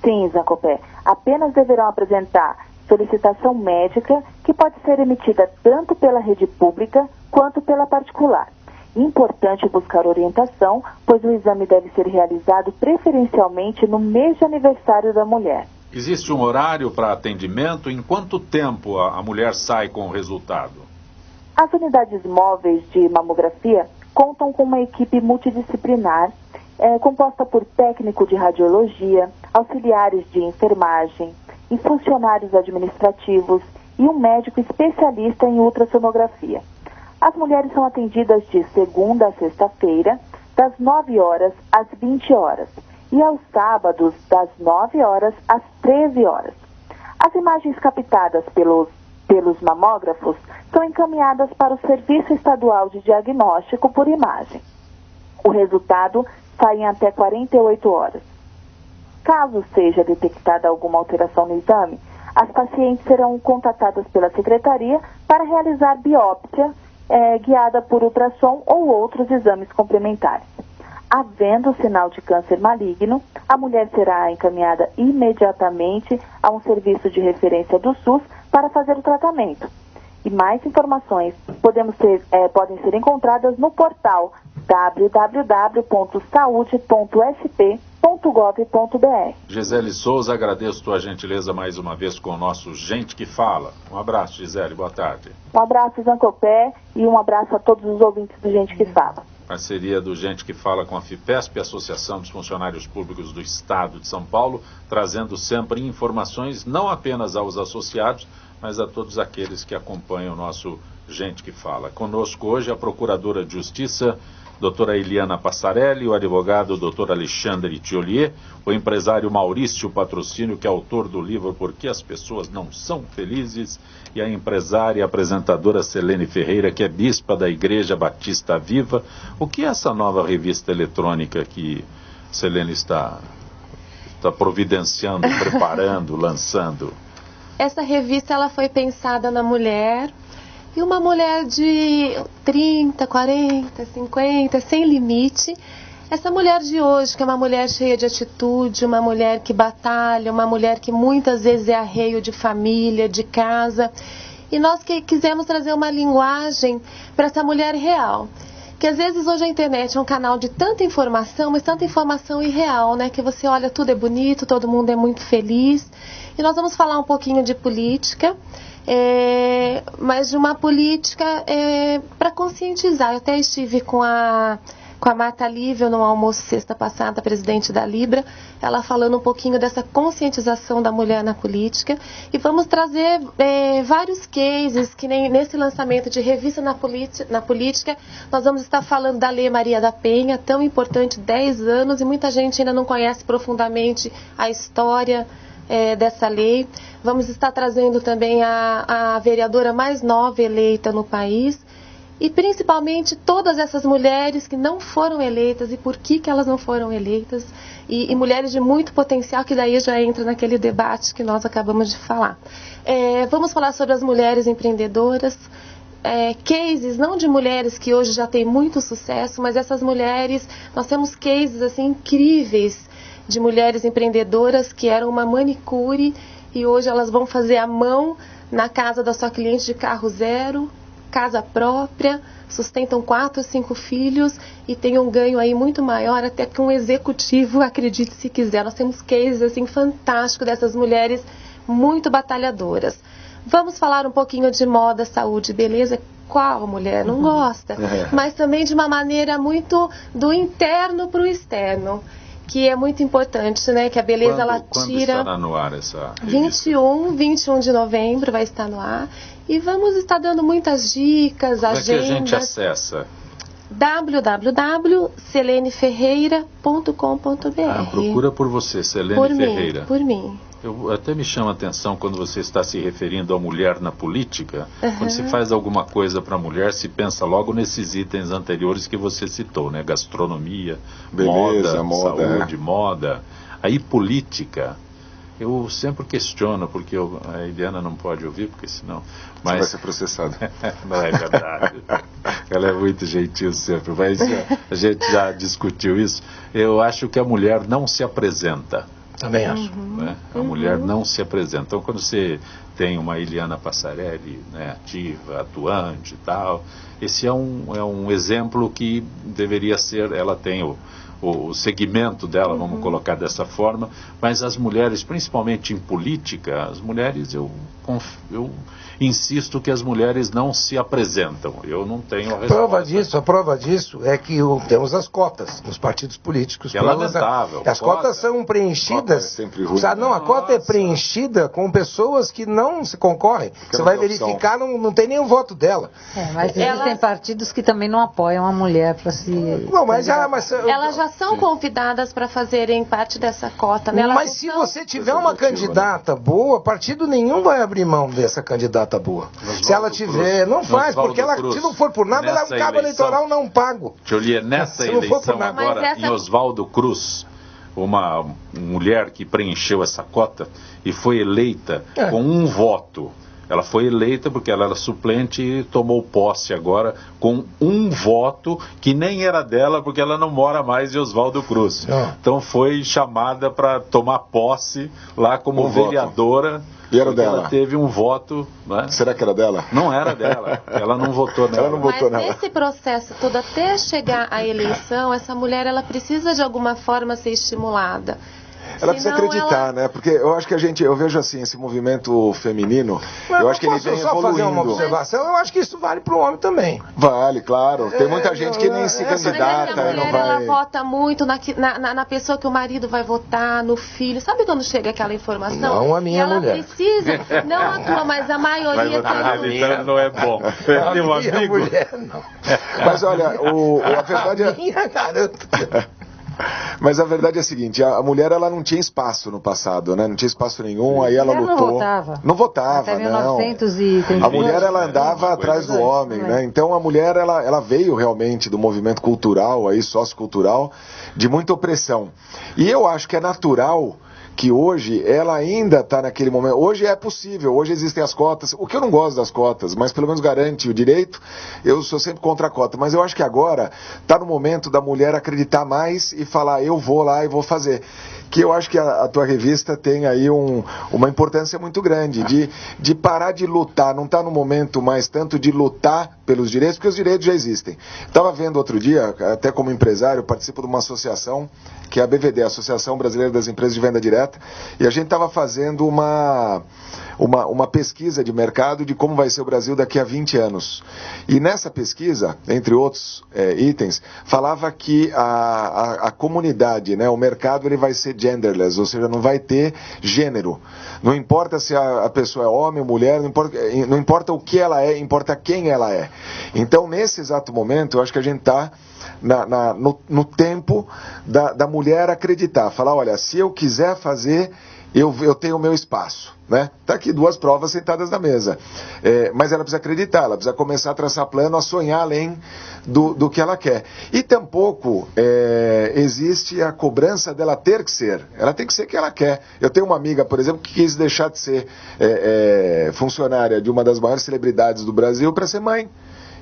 Sim, Zancopé. Apenas deverão apresentar solicitação médica, que pode ser emitida tanto pela rede pública quanto pela particular. Importante buscar orientação, pois o exame deve ser realizado preferencialmente no mês de aniversário da mulher. Existe um horário para atendimento? Em quanto tempo a mulher sai com o resultado? As unidades móveis de mamografia contam com uma equipe multidisciplinar, composta por técnico de radiologia, auxiliares de enfermagem, e funcionários administrativos e um médico especialista em ultrassonografia. As mulheres são atendidas de segunda a sexta-feira, das 9 horas às 20 horas, e aos sábados, das 9 horas às 13 horas. As imagens captadas pelos mamógrafos são encaminhadas para o Serviço Estadual de Diagnóstico por imagem. O resultado sai em até 48 horas. Caso seja detectada alguma alteração no exame, as pacientes serão contatadas pela secretaria para realizar biópsia guiada por ultrassom ou outros exames complementares. Havendo sinal de câncer maligno, a mulher será encaminhada imediatamente a um serviço de referência do SUS para fazer o tratamento. E mais informações podem ser encontradas no portal www.saude.sp.gov.br. Gisele Souza, agradeço tua gentileza mais uma vez com o nosso Gente que Fala. Um abraço, Gisele, boa tarde. Um abraço, Zancopé, e um abraço a todos os ouvintes do Gente que Fala. Parceria do Gente que Fala com a FIPESP, Associação dos Funcionários Públicos do Estado de São Paulo, trazendo sempre informações não apenas aos associados, mas a todos aqueles que acompanham o nosso Gente que Fala. Conosco hoje a Procuradora de Justiça, doutora Eliana Passarelli, o advogado doutor Alexandre Thiolier, o empresário Maurício Patrocínio, que é autor do livro Por que as Pessoas Não São Felizes, e a empresária e apresentadora Selene Ferreira, que é bispa da Igreja Batista Viva. O que é essa nova revista eletrônica que Selene está providenciando, preparando, lançando? Essa revista ela foi pensada na mulher, e uma mulher de 30, 40, 50, sem limite. Essa mulher de hoje, que é uma mulher cheia de atitude, uma mulher que batalha, uma mulher que muitas vezes é arreio de família, de casa. E nós que quisemos trazer uma linguagem para essa mulher real. Que às vezes hoje a internet é um canal de tanta informação, mas tanta informação irreal, né? Que você olha, tudo é bonito, todo mundo é muito feliz. E nós vamos falar um pouquinho de política, mas de uma política para conscientizar. Eu até estive com a Marta Lívia no almoço sexta passada, presidente da Libra, ela falando um pouquinho dessa conscientização da mulher na política. E vamos trazer vários cases, que nem nesse lançamento de revista na política, nós vamos estar falando da Lei Maria da Penha, tão importante, 10 anos, e muita gente ainda não conhece profundamente a história dessa lei. Vamos estar trazendo também a vereadora mais nova eleita no país, e principalmente todas essas mulheres que não foram eleitas e por que elas não foram eleitas, e mulheres de muito potencial, que daí já entra naquele debate que nós acabamos de falar. Vamos falar sobre as mulheres empreendedoras, cases não de mulheres que hoje já têm muito sucesso, mas essas mulheres, nós temos cases assim incríveis de mulheres empreendedoras que eram uma manicure e hoje elas vão fazer à mão na casa da sua cliente de carro zero, casa própria, sustentam 4 ou 5 filhos e tem um ganho aí muito maior até que um executivo, acredite se quiser. Nós temos cases assim fantásticos dessas mulheres muito batalhadoras. Vamos falar um pouquinho de moda, saúde e beleza, Qual mulher não gosta? Mas também de uma maneira muito do interno para o externo, que é muito importante, né? Que a beleza ela tira. Quando estará no ar essa revista? 21 de novembro vai estar no ar. E vamos estar dando muitas dicas, agendas. Como é que a gente acessa? www.seleneferreira.com.br. Procura por você, Selene Ferreira. Por mim. Até me chama a atenção quando você está se referindo à mulher na política. Quando se faz alguma coisa para a mulher, se pensa logo nesses itens anteriores que você citou, né? Gastronomia, beleza, moda, saúde, moda. Aí política, eu sempre questiono, porque a Eliana não pode ouvir, porque senão... Você vai ser processado. Não é verdade. Ela é muito gentil sempre, mas a gente já discutiu isso. Eu acho que a mulher não se apresenta. Também acho. Né? A mulher não se apresenta. Então, quando você tem uma Eliana Passarelli, né, ativa, atuante e tal, esse é um exemplo que deveria ser, ela tem o segmento dela, vamos colocar dessa forma, mas as mulheres, principalmente em política, as mulheres, eu insisto que as mulheres não se apresentam. Eu não tenho a resposta. A prova disso é que temos as cotas nos partidos políticos. É lamentável. As cotas são preenchidas. Sempre ruim. A cota é preenchida com pessoas que não se concorrem. Você vai verificar, não tem nenhum voto dela. Mas existem partidos que também não apoiam a mulher para se... Não, mas elas já são convidadas para fazerem parte dessa cota, né? Mas se você tiver uma candidata boa, partido nenhum vai abrir mão dessa candidata boa. Se ela tiver, não faz, porque ela, se não for por nada, ela é um cabo eleitoral não pago. Jolie, nessa eleição agora, em Oswaldo Cruz, uma mulher que preencheu essa cota e foi eleita com um voto. Ela foi eleita porque ela era suplente e tomou posse agora com um voto que nem era dela, porque ela não mora mais em Oswaldo Cruz. Então foi chamada para tomar posse lá como vereadora. E era dela? Ela teve um voto. Né? Será que era dela? Não era dela. Ela não votou nela. Mas nesse processo todo, até chegar à eleição, essa mulher ela precisa de alguma forma ser estimulada. Ela precisa acreditar, né? Porque eu acho que eu vejo assim, esse movimento feminino, eu acho que ele vem evoluindo. Fazer uma observação, eu acho que isso vale para o homem também. Vale, claro. Tem muita gente que nem se candidata. Mas a mulher, ela vota muito na pessoa que o marido vai votar, no filho. Sabe quando chega aquela informação? Não a minha mulher. Ela precisa, não a tua, mas a maioria... Então não é bom. Tem um amigo? Mulher, não. Mas olha, a verdade é... Minha garota... Mas a verdade é a seguinte, a mulher ela não tinha espaço no passado, né? Não tinha espaço nenhum, aí ela lutou. Não votava. Até 1930. A mulher ela andava atrás do homem, né? Então a mulher ela veio realmente do movimento cultural, aí sociocultural, de muita opressão. E eu acho que é natural que hoje ela ainda está naquele momento. Hoje é possível, hoje existem as cotas. O que eu não gosto das cotas, mas pelo menos garante o direito, eu sou sempre contra a cota. Mas eu acho que agora está no momento da mulher acreditar mais e falar, eu vou lá e vou fazer. Que eu acho que a tua revista tem aí uma importância muito grande, de parar de lutar, não está no momento mais tanto de lutar pelos direitos, porque os direitos já existem. Estava vendo outro dia, até como empresário, participo de uma associação, que é a BVD, a Associação Brasileira das Empresas de Venda Direta, e a gente estava fazendo uma pesquisa de mercado de como vai ser o Brasil daqui a 20 anos. E nessa pesquisa, entre outros itens, falava que a comunidade, né, o mercado, ele vai ser genderless, ou seja, não vai ter gênero. Não importa se a pessoa é homem ou mulher, não importa o que ela é, importa quem ela é. Então, nesse exato momento, eu acho que a gente está no tempo da mulher acreditar, falar, olha, se eu quiser fazer, eu tenho o meu espaço, né? Tá aqui duas provas sentadas na mesa, mas ela precisa acreditar, ela precisa começar a traçar plano, a sonhar além do que ela quer. E tampouco existe a cobrança dela ter que ser, ela tem que ser o que ela quer. Eu tenho uma amiga, por exemplo, que quis deixar de ser funcionária de uma das maiores celebridades do Brasil para ser mãe.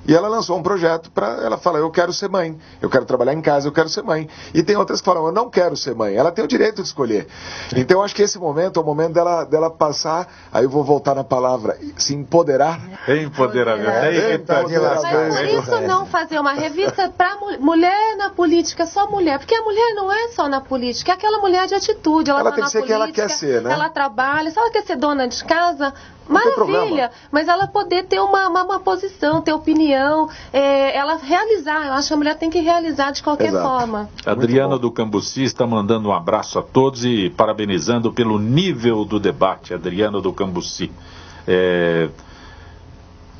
E ela lançou um projeto ela fala, eu quero ser mãe, eu quero trabalhar em casa, eu quero ser mãe. E tem outras que falam, eu não quero ser mãe. Ela tem o direito de escolher. Então eu acho que esse momento é o momento dela passar, aí eu vou voltar na palavra, se empoderar. Empoderamento. Mas por isso não fazer uma revista para mulher na política, só mulher. Porque a mulher não é só na política, é aquela mulela de atitude. Ela tem que ser quem ela quer ser, né? Ela trabalha, se ela quer ser dona de casa, Maravilha, mas ela poder ter uma posição, ter opinião, ela realizar. Eu acho que a mulher tem que realizar de qualquer forma. Adriana do Cambuci está mandando um abraço a todos e parabenizando pelo nível do debate. Adriana do Cambuci.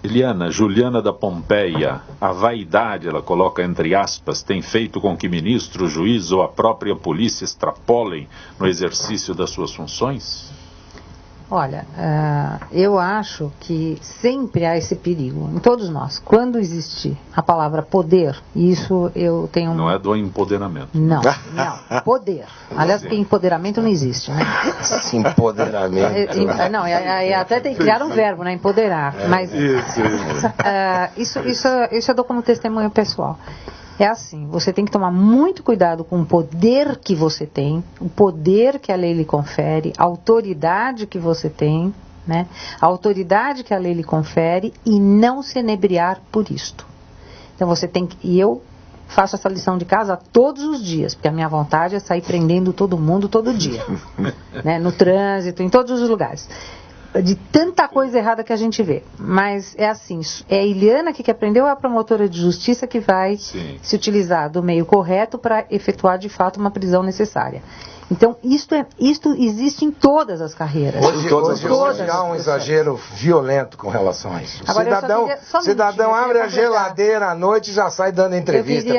Eliana, Juliana da Pompeia, a vaidade, ela coloca entre aspas, tem feito com que ministro, juiz ou a própria polícia extrapolem no exercício das suas funções? Olha, eu acho que sempre há esse perigo, em todos nós. Quando existe a palavra poder, isso eu tenho... Não é do empoderamento. Não, poder. Aliás, porque empoderamento não existe, né? Empoderamento. Não, até tem que criar um verbo, né? Empoderar. Mas isso eu dou como testemunho pessoal. É assim, você tem que tomar muito cuidado com o poder que você tem, o poder que a lei lhe confere, a autoridade que você tem, né? A autoridade que a lei lhe confere e não se enebriar por isto. Então você tem que... E eu faço essa lição de casa todos os dias, porque a minha vontade é sair prendendo todo mundo todo dia. Né? No trânsito, em todos os lugares. De tanta coisa errada que a gente vê. Mas é assim, é a Eliana que aprendeu, é a promotora de justiça que vai se utilizar do meio correto para efetuar de fato uma prisão necessária. Então, isto existe em todas as carreiras. Hoje há um exagero violento com relação a isso. Agora, cidadão abre a geladeira à noite e já sai dando entrevista.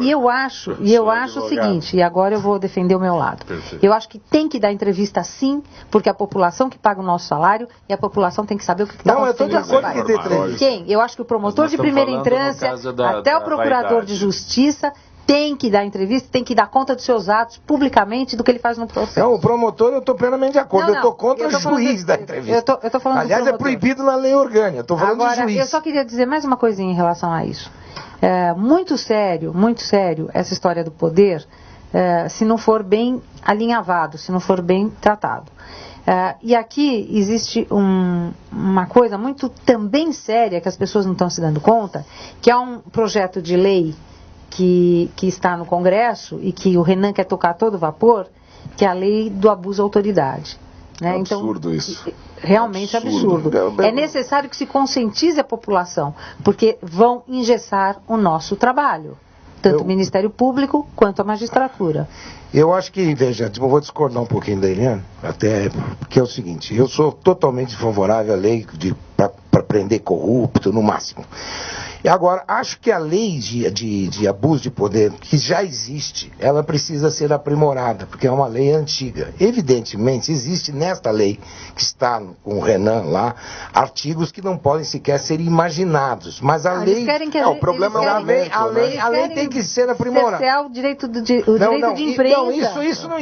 Eu acho o seguinte, e agora eu vou defender o meu lado. Perfeito. Eu acho que tem que dar entrevista sim, porque a população que paga o nosso salário e a população tem que saber o que está acontecendo. Não, eu estou de acordo que dê entrevista. Quem? Eu acho que o promotor de primeira instância, até o procurador de justiça, tem que dar entrevista, tem que dar conta dos seus atos publicamente do que ele faz no processo. Não, o promotor eu estou plenamente de acordo. Eu estou contra o juiz da entrevista. Eu tô falando Aliás, é proibido na lei orgânica. Eu estou falando do juiz. Eu só queria dizer mais uma coisinha em relação a isso. Muito sério essa história do poder, se não for bem alinhavado, se não for bem tratado. E aqui existe uma coisa muito também séria que as pessoas não estão se dando conta, que é um projeto de lei que está no Congresso e que o Renan quer tocar a todo vapor, que é a lei do abuso de autoridade. Né? É absurdo isso. Realmente absurdo. É necessário que se conscientize a população, porque vão engessar o nosso trabalho, tanto o Ministério Público quanto a magistratura. Eu acho que, veja, eu vou discordar um pouquinho da Eliana, até porque é o seguinte, eu sou totalmente favorável à lei para prender corrupto no máximo. E agora, acho que a lei de abuso de poder, que já existe, ela precisa ser aprimorada, porque é uma lei antiga. Evidentemente, existe nesta lei, que está com o Renan lá, artigos que não podem sequer ser imaginados. Mas a lei... O problema é a lei tem que ser aprimorada. Cercear o direito de imprensa. Não, isso não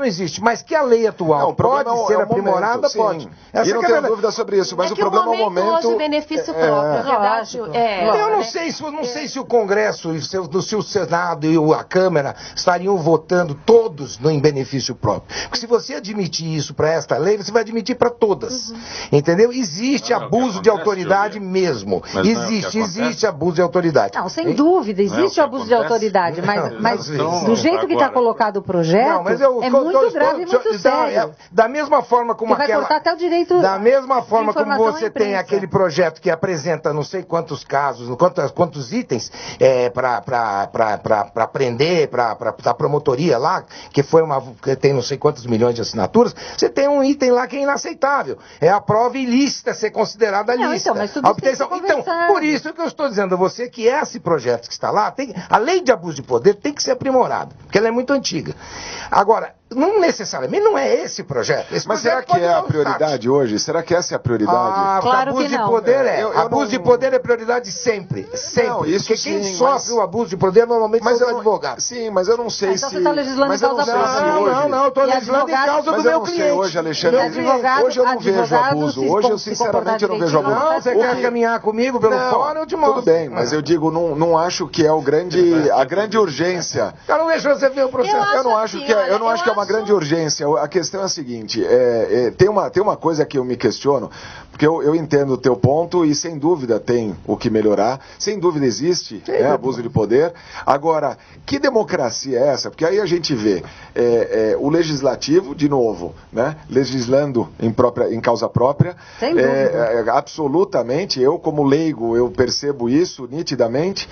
existe. Mas que a lei atual pode ser aprimorada, pode. E não tenho dúvida sobre isso, mas o problema é o momento... Hoje, benefício próprio, verdade. Eu não sei se o Congresso, se o Senado e a Câmara estariam votando todos em benefício próprio. Porque se você admitir isso para esta lei, você vai admitir para todas. Entendeu? Existe abuso de autoridade mesmo. Existe abuso de autoridade. Não, sem dúvida, existe abuso de autoridade. Mas do jeito que está colocado o projeto, é muito grave e muito sério. Da mesma forma como vai cortar até o direito. Da mesma forma como você tem aquele projeto que apresenta não sei quantos casos, quantos itens para prender, para a promotoria lá, que tem não sei quantos milhões de assinaturas, você tem um item lá que é inaceitável. É a prova ilícita ser considerada lícita. Então, por isso que eu estou dizendo a você que esse projeto que está lá, a lei de abuso de poder tem que ser aprimorada, porque ela é muito antiga. Agora, não necessariamente não é esse projeto. Mas será que é a prioridade hoje? Será que essa é a prioridade? Claro abuso que não. De poder abuso de poder é prioridade sempre. Não, isso porque quem sofre o abuso de poder normalmente são os advogados. Sim, mas eu não sei então você está legislando em causa própria. Não, estou legislando em causa do meu cliente. Hoje, Alexandre, hoje eu não vejo abuso. Hoje eu sinceramente não vejo abuso. Não, você quer caminhar comigo pelo fora, eu te mostro. Tudo bem, mas eu digo, não acho que é a grande urgência. Eu não deixo você ver o processo. Eu não acho que é uma grande urgência. A questão é a seguinte, tem uma coisa que eu me questiono, porque eu entendo o teu ponto e sem dúvida tem o que melhorar, sem dúvida existe abuso de poder. Agora, que democracia é essa? Porque aí a gente vê o legislativo, de novo, né, legislando em causa própria. Sem dúvida. Absolutamente, eu como leigo, eu percebo isso nitidamente.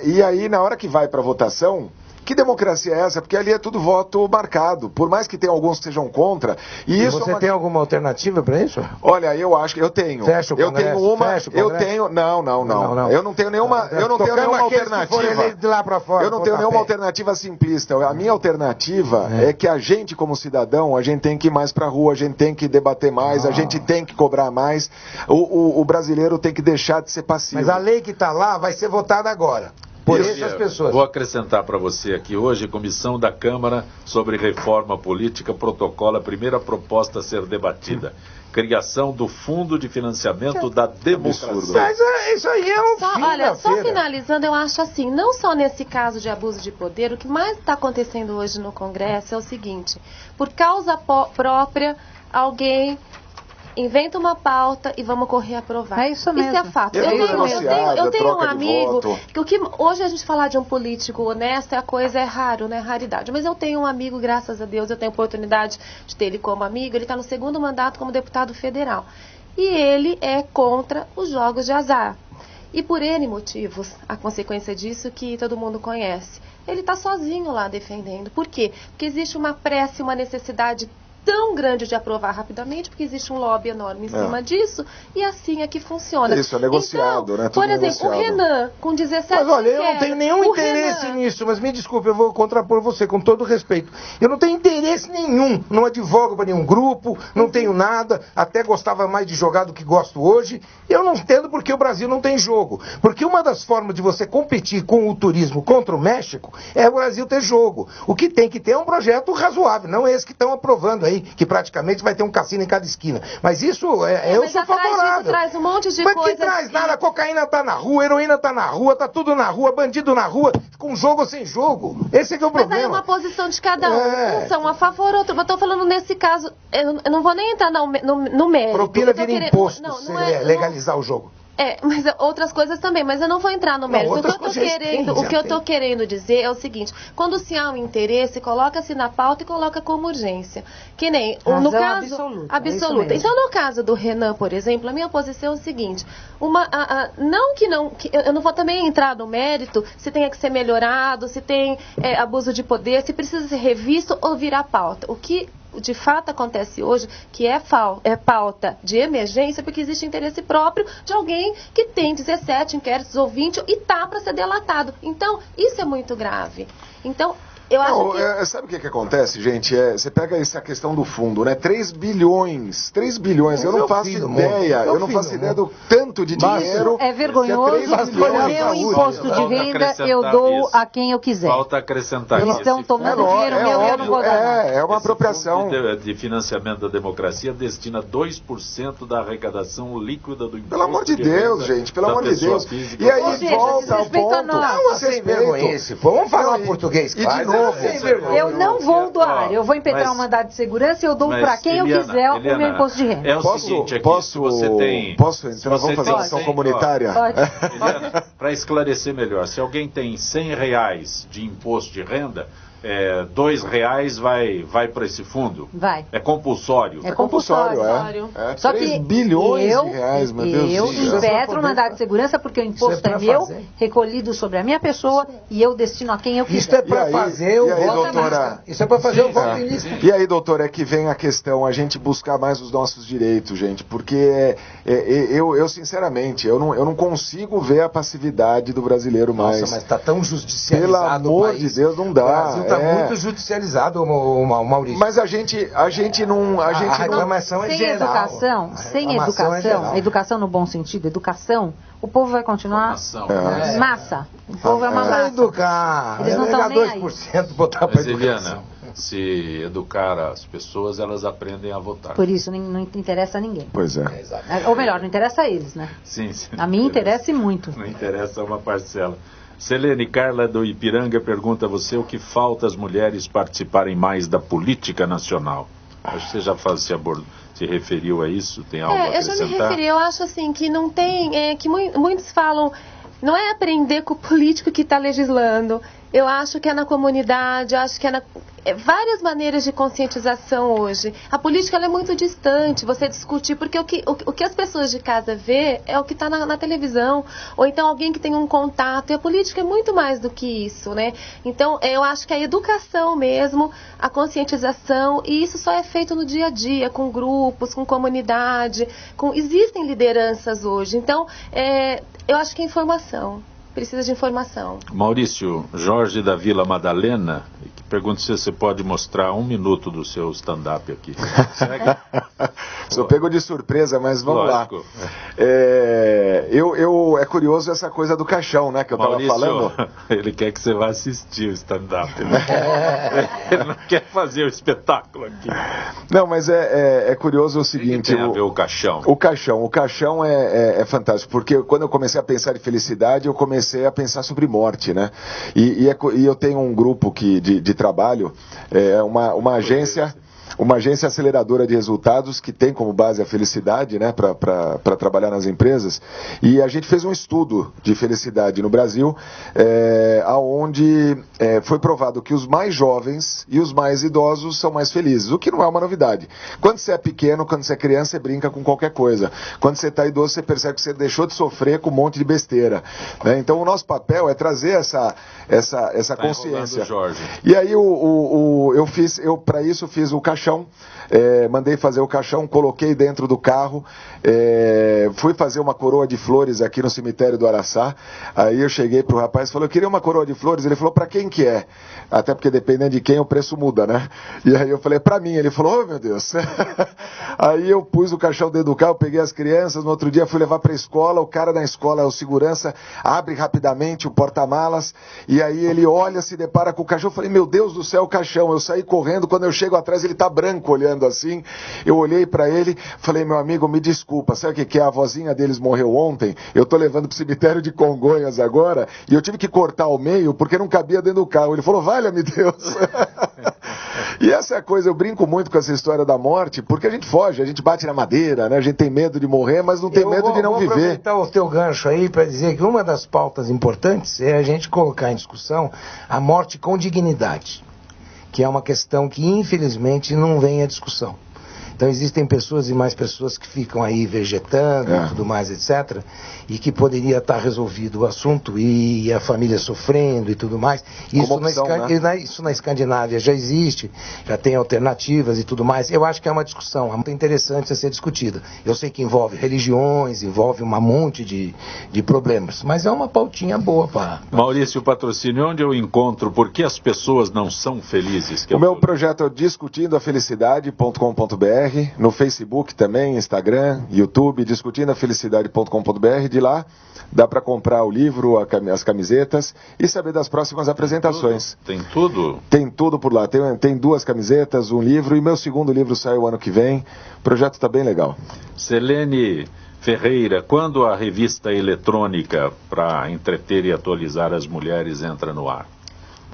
E aí, na hora que vai para votação, que democracia é essa? Porque ali é tudo voto marcado, por mais que tenha alguns que sejam contra. E isso você tem alguma alternativa para isso? Olha, eu acho que eu tenho. Fecha o Congresso, eu tenho uma. fecha o Congresso. Eu tenho. Não. Eu não tenho nenhuma. Eu não tenho nenhuma alternativa. De lá pra fora, eu não tenho nenhuma alternativa simplista. A minha alternativa é que a gente, como cidadão, a gente tem que ir mais pra rua, a gente tem que debater mais, a gente tem que cobrar mais. O brasileiro tem que deixar de ser passivo. Mas a lei que está lá vai ser votada agora. Por essas pessoas. Vou acrescentar para você aqui hoje, Comissão da Câmara sobre Reforma Política protocola a primeira proposta a ser debatida. Criação do Fundo de Financiamento da Democracia. Mas isso aí é um fim. Olha, só finalizando, eu acho assim, não só nesse caso de abuso de poder, o que mais está acontecendo hoje no Congresso é o seguinte, por causa própria, alguém inventa uma pauta e vamos correr aprovar. É isso mesmo. Isso é fato. Eu tenho um amigo que hoje a gente falar de um político honesto, a coisa é raro, né? Raridade. Mas eu tenho um amigo, graças a Deus, eu tenho oportunidade de ter ele como amigo. Ele está no segundo mandato como deputado federal. E ele é contra os jogos de azar. E por N motivos, a consequência disso que todo mundo conhece. Ele está sozinho lá defendendo. Por quê? Porque existe uma pressa, uma necessidade tão grande de aprovar rapidamente, porque existe um lobby enorme em cima disso, e assim é que funciona. Isso, é negociado, então, né? Tudo por exemplo, negociado. O Renan, com 17 Mas olha, eu não tenho nenhum interesse nisso, mas me desculpe, eu vou contrapor você com todo respeito. Eu não tenho interesse nenhum, não advogo para nenhum grupo, não tenho nada, até gostava mais de jogar do que gosto hoje. Eu não entendo porque o Brasil não tem jogo. Porque uma das formas de você competir com o turismo contra o México é o Brasil ter jogo. O que tem que ter é um projeto razoável, não esse que estão aprovando aí, que praticamente vai ter um cassino em cada esquina. Mas isso, eu sou favorável. Isso traz um monte de mas coisa. Mas que traz nada, a cocaína tá na rua, a heroína tá na rua, tá tudo na rua, bandido na rua, com jogo ou sem jogo. Esse é que é o problema. Mas aí é uma posição de cada um. Um são a favor, outro. Eu tô falando nesse caso, eu não vou nem entrar no mérito. Propina vira imposto, legalizar o jogo. Mas outras coisas também, mas eu não vou entrar no mérito. O que eu tô querendo dizer é o seguinte, quando se há um interesse, coloca-se na pauta e coloca como urgência. Que nem, no caso... Absoluta. Então, no caso do Renan, por exemplo, a minha posição é o seguinte, eu não vou também entrar no mérito se tem que ser melhorado, se tem abuso de poder, se precisa ser revisto ou virar pauta. O que de fato acontece hoje, que é pauta de emergência, porque existe interesse próprio de alguém que tem 17 inquéritos ou 20 e tá para ser delatado. Então, isso é muito grave. Então, eu acho que... Sabe o que acontece, gente? Você pega essa questão do fundo, né? 3 bilhões. Eu não faço ideia. Eu não faço ideia do tanto de dinheiro. É vergonhoso. O meu imposto de renda eu dou a quem eu quiser. Falta acrescentar Eles estão tomando dinheiro meu e eu não vou dar. É uma apropriação. O Fundo de Financiamento da Democracia destina 2% da arrecadação líquida do imposto. Pelo amor de Deus, gente. Pelo amor de Deus. E aí volta ao ponto. Não, sem vergonha esse. Vamos falar português, claro. Eu não vou doar, eu vou impetrar um mandado de segurança e eu dou para quem eu quiser o meu imposto de renda. É o seguinte, aqui, posso entrar? Vamos fazer ação comunitária? Pode. Para esclarecer melhor, se alguém tem R$100 de imposto de renda, R$2 vai para esse fundo? Vai. É compulsório. É compulsório. Só 3 bilhões de reais, meu Deus. Eu impetro o mandado de segurança porque o imposto é meu, recolhido sobre a minha pessoa e eu destino a quem eu quiser. Isso é para fazer o voto. Isso é para fazer o voto em lista. E aí, doutor, é que vem a questão, a gente buscar mais os nossos direitos, gente, porque eu sinceramente, eu não consigo ver a passividade do brasileiro mais. Nossa, mas tá tão judicializado. Pelo amor de Deus, não dá. O Brasil tá muito judicializado, Maurício. Mas a gente não... A reclamação é geral. Sem educação, educação no bom sentido, educação, o povo vai continuar massa. O povo é uma massa. Educar. Eles não estão nem aí. 2% botar para educação. Se educar as pessoas, elas aprendem a votar. Por isso não interessa a ninguém. Pois é. Ou melhor, não interessa a eles, né? Sim. A mim interessa muito. Não interessa uma parcela. Selene, Carla do Ipiranga pergunta a você o que falta às mulheres participarem mais da política nacional. Acho que você já se referiu a isso, tem algo a acrescentar? Eu já me referi, eu acho assim que não tem, que muitos falam, não é aprender com o político que está legislando. Eu acho que é na comunidade, acho que é várias maneiras de conscientização hoje. A política ela é muito distante, você discutir, porque o que as pessoas de casa vê é o que está na televisão, ou então alguém que tem um contato, e a política é muito mais do que isso, né? Então, eu acho que a educação mesmo, a conscientização, e isso só é feito no dia a dia, com grupos, com comunidade, existem lideranças hoje. Então, eu acho que é informação. Precisa de informação. Maurício Jorge da Vila Madalena, que pergunta se você pode mostrar 1 minuto do seu stand-up aqui. Sou pego de surpresa, mas vamos Lógico. lá. É curioso essa coisa do caixão, né, que eu estava falando. Ele quer que você vá assistir o stand-up. Ele não quer fazer o espetáculo aqui. Não, mas é curioso o seguinte... O que tem a ver o caixão? O caixão é fantástico, porque quando eu comecei a pensar em felicidade, eu comecei a pensar sobre morte, né? E eu tenho um grupo de trabalho, uma agência aceleradora de resultados que tem como base a felicidade, né, para trabalhar nas empresas. E a gente fez um estudo de felicidade no Brasil, aonde foi provado que os mais jovens e os mais idosos são mais felizes, o que não é uma novidade. Quando você é pequeno, quando você é criança, você brinca com qualquer coisa. Quando você está idoso, você percebe que você deixou de sofrer com um monte de besteira, né? Então o nosso papel é trazer essa consciência. Jorge. E aí para isso fiz o caixão, mandei fazer o caixão, coloquei dentro do carro, fui fazer uma coroa de flores aqui no cemitério do Araçá. Aí eu cheguei pro rapaz e falei, eu queria uma coroa de flores. Ele falou, para quem que é? Até porque dependendo de quem o preço muda, né? E aí eu falei, para mim. Ele falou, oh meu Deus. Aí eu pus o caixão dentro do carro, peguei as crianças, no outro dia fui levar para a escola, o cara da escola, o segurança, abre rapidamente o porta-malas, e aí ele olha, se depara com o caixão. Eu falei, meu Deus do céu, o caixão. Eu saí correndo, quando eu chego atrás ele tá branco olhando assim. Eu olhei para ele, falei, meu amigo, me desculpa, sabe o que é? A vozinha deles morreu ontem, eu tô levando pro cemitério de Congonhas agora, e eu tive que cortar ao meio porque não cabia dentro do carro. Ele falou, valha-me Deus. E essa é a coisa, eu brinco muito com essa história da morte, porque a gente foge, a gente bate na madeira, né? A gente tem medo de morrer, mas não tem medo de não viver. Eu vou aproveitar o teu gancho aí para dizer que uma das pautas importantes é a gente colocar em discussão a morte com dignidade, que é uma questão que infelizmente não vem à discussão. Então existem pessoas e mais pessoas que ficam aí vegetando e tudo mais, etc. E que poderia estar resolvido o assunto e a família sofrendo e tudo mais. Isso, opção, isso na Escandinávia já existe, já tem alternativas e tudo mais. Eu acho que é uma discussão muito interessante a ser discutida. Eu sei que envolve religiões, envolve um monte de problemas, mas é uma pautinha boa para... Maurício Patrocínio, onde eu encontro por que as pessoas não são felizes? O meu projeto é discutindoafelicidade.com.br, no Facebook também, Instagram, YouTube, discutindoafelicidade.com.br. De lá dá para comprar o livro, as camisetas e saber das próximas apresentações. Tem tudo? Tem tudo por lá. Tem 2 camisetas, um livro, e meu segundo livro sai o ano que vem. O projeto está bem legal. Selene Ferreira, quando a revista eletrônica para entreter e atualizar as mulheres entra no ar?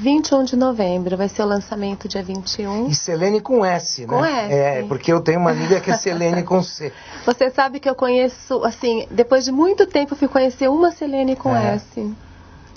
21 de novembro, vai ser o lançamento dia 21. E Selene com S, né? Com S. Porque eu tenho uma amiga que é Selene com C. Você sabe que eu conheço, assim, depois de muito tempo eu fui conhecer uma Selene com S.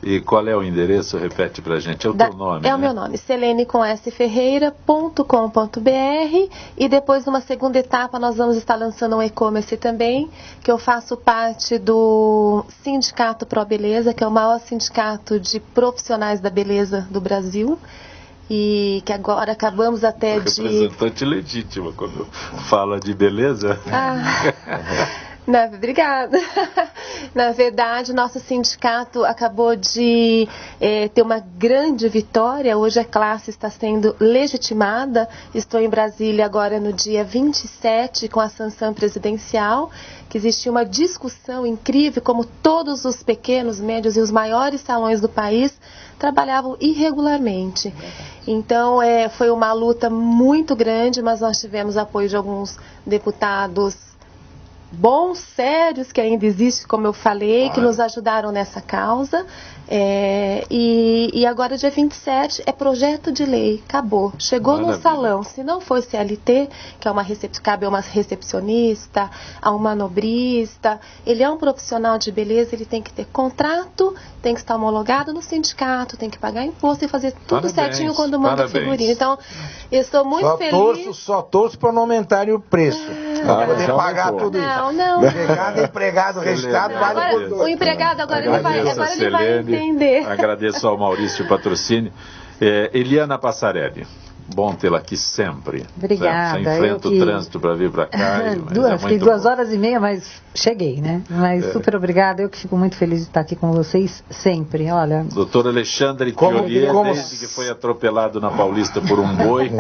E qual é o endereço? Repete pra gente. É o teu nome, o meu nome, selenecomsferreira.com.br, e depois numa segunda etapa nós vamos estar lançando um e-commerce também, que eu faço parte do Sindicato Pro Beleza, que é o maior sindicato de profissionais da beleza do Brasil. E que agora acabamos até de... Representante legítima quando fala de beleza. Obrigada. Na verdade, nosso sindicato acabou de ter uma grande vitória. Hoje a classe está sendo legitimada. Estou em Brasília agora no dia 27 com a sanção presidencial, que existia uma discussão incrível como todos os pequenos, médios e os maiores salões do país trabalhavam irregularmente. Então foi uma luta muito grande, mas nós tivemos apoio de alguns deputados bons, sérios, que ainda existem, como eu falei, que nos ajudaram nessa causa. E agora, dia 27, é projeto de lei, acabou. Chegou no salão. Se não for CLT, que é cabe a uma recepcionista, a um manobrista, ele é um profissional de beleza, ele tem que ter contrato, tem que estar homologado no sindicato, tem que pagar imposto e fazer tudo certinho quando manda figurino. Então, eu estou muito feliz. Só torço para não aumentarem o preço. Para poder pagar tudo isso. Não. Empregado, registrado, vale por dois. O empregado agora ele vai entender. Agradeço ao Maurício Patrocínio. Eliana Passarelli, bom tê-la aqui sempre. Obrigada. Você enfrenta o trânsito para vir para cá. Fiquei 2 horas e meia, mas cheguei, né? Mas super obrigada. Eu que fico muito feliz de estar aqui com vocês sempre. Olha. Doutor Alexandre Piolier, desde que foi atropelado na Paulista por um boi,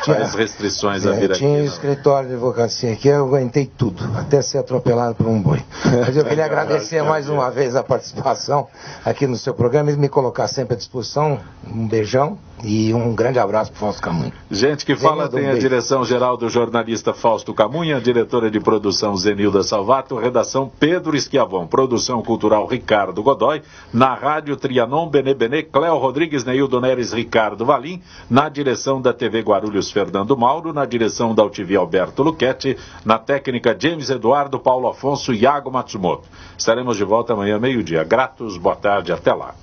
faz restrições a vir aqui. Tinha escritório de advocacia aqui, eu aguentei tudo, até ser atropelado por um boi. Mas eu queria agradecer mais uma vez a participação aqui no seu programa e me colocar sempre à disposição. Um beijão e um grande abraço para o Fausto Camunha. Gente que fala tem a direção-geral do jornalista Fausto Camunha, a diretora de produção Zenilda Salvato, redação Pedro Esquiavon, produção cultural Ricardo Godoy, na rádio Trianon, Benê, Cléo Rodrigues, Neildo Neres, Ricardo Valim, na direção da TV Guarulhos, Fernando Mauro, na direção da UTV Alberto Luchetti, na técnica James Eduardo, Paulo Afonso e Iago Matsumoto. Estaremos de volta amanhã, meio-dia. Gratos, boa tarde, até lá.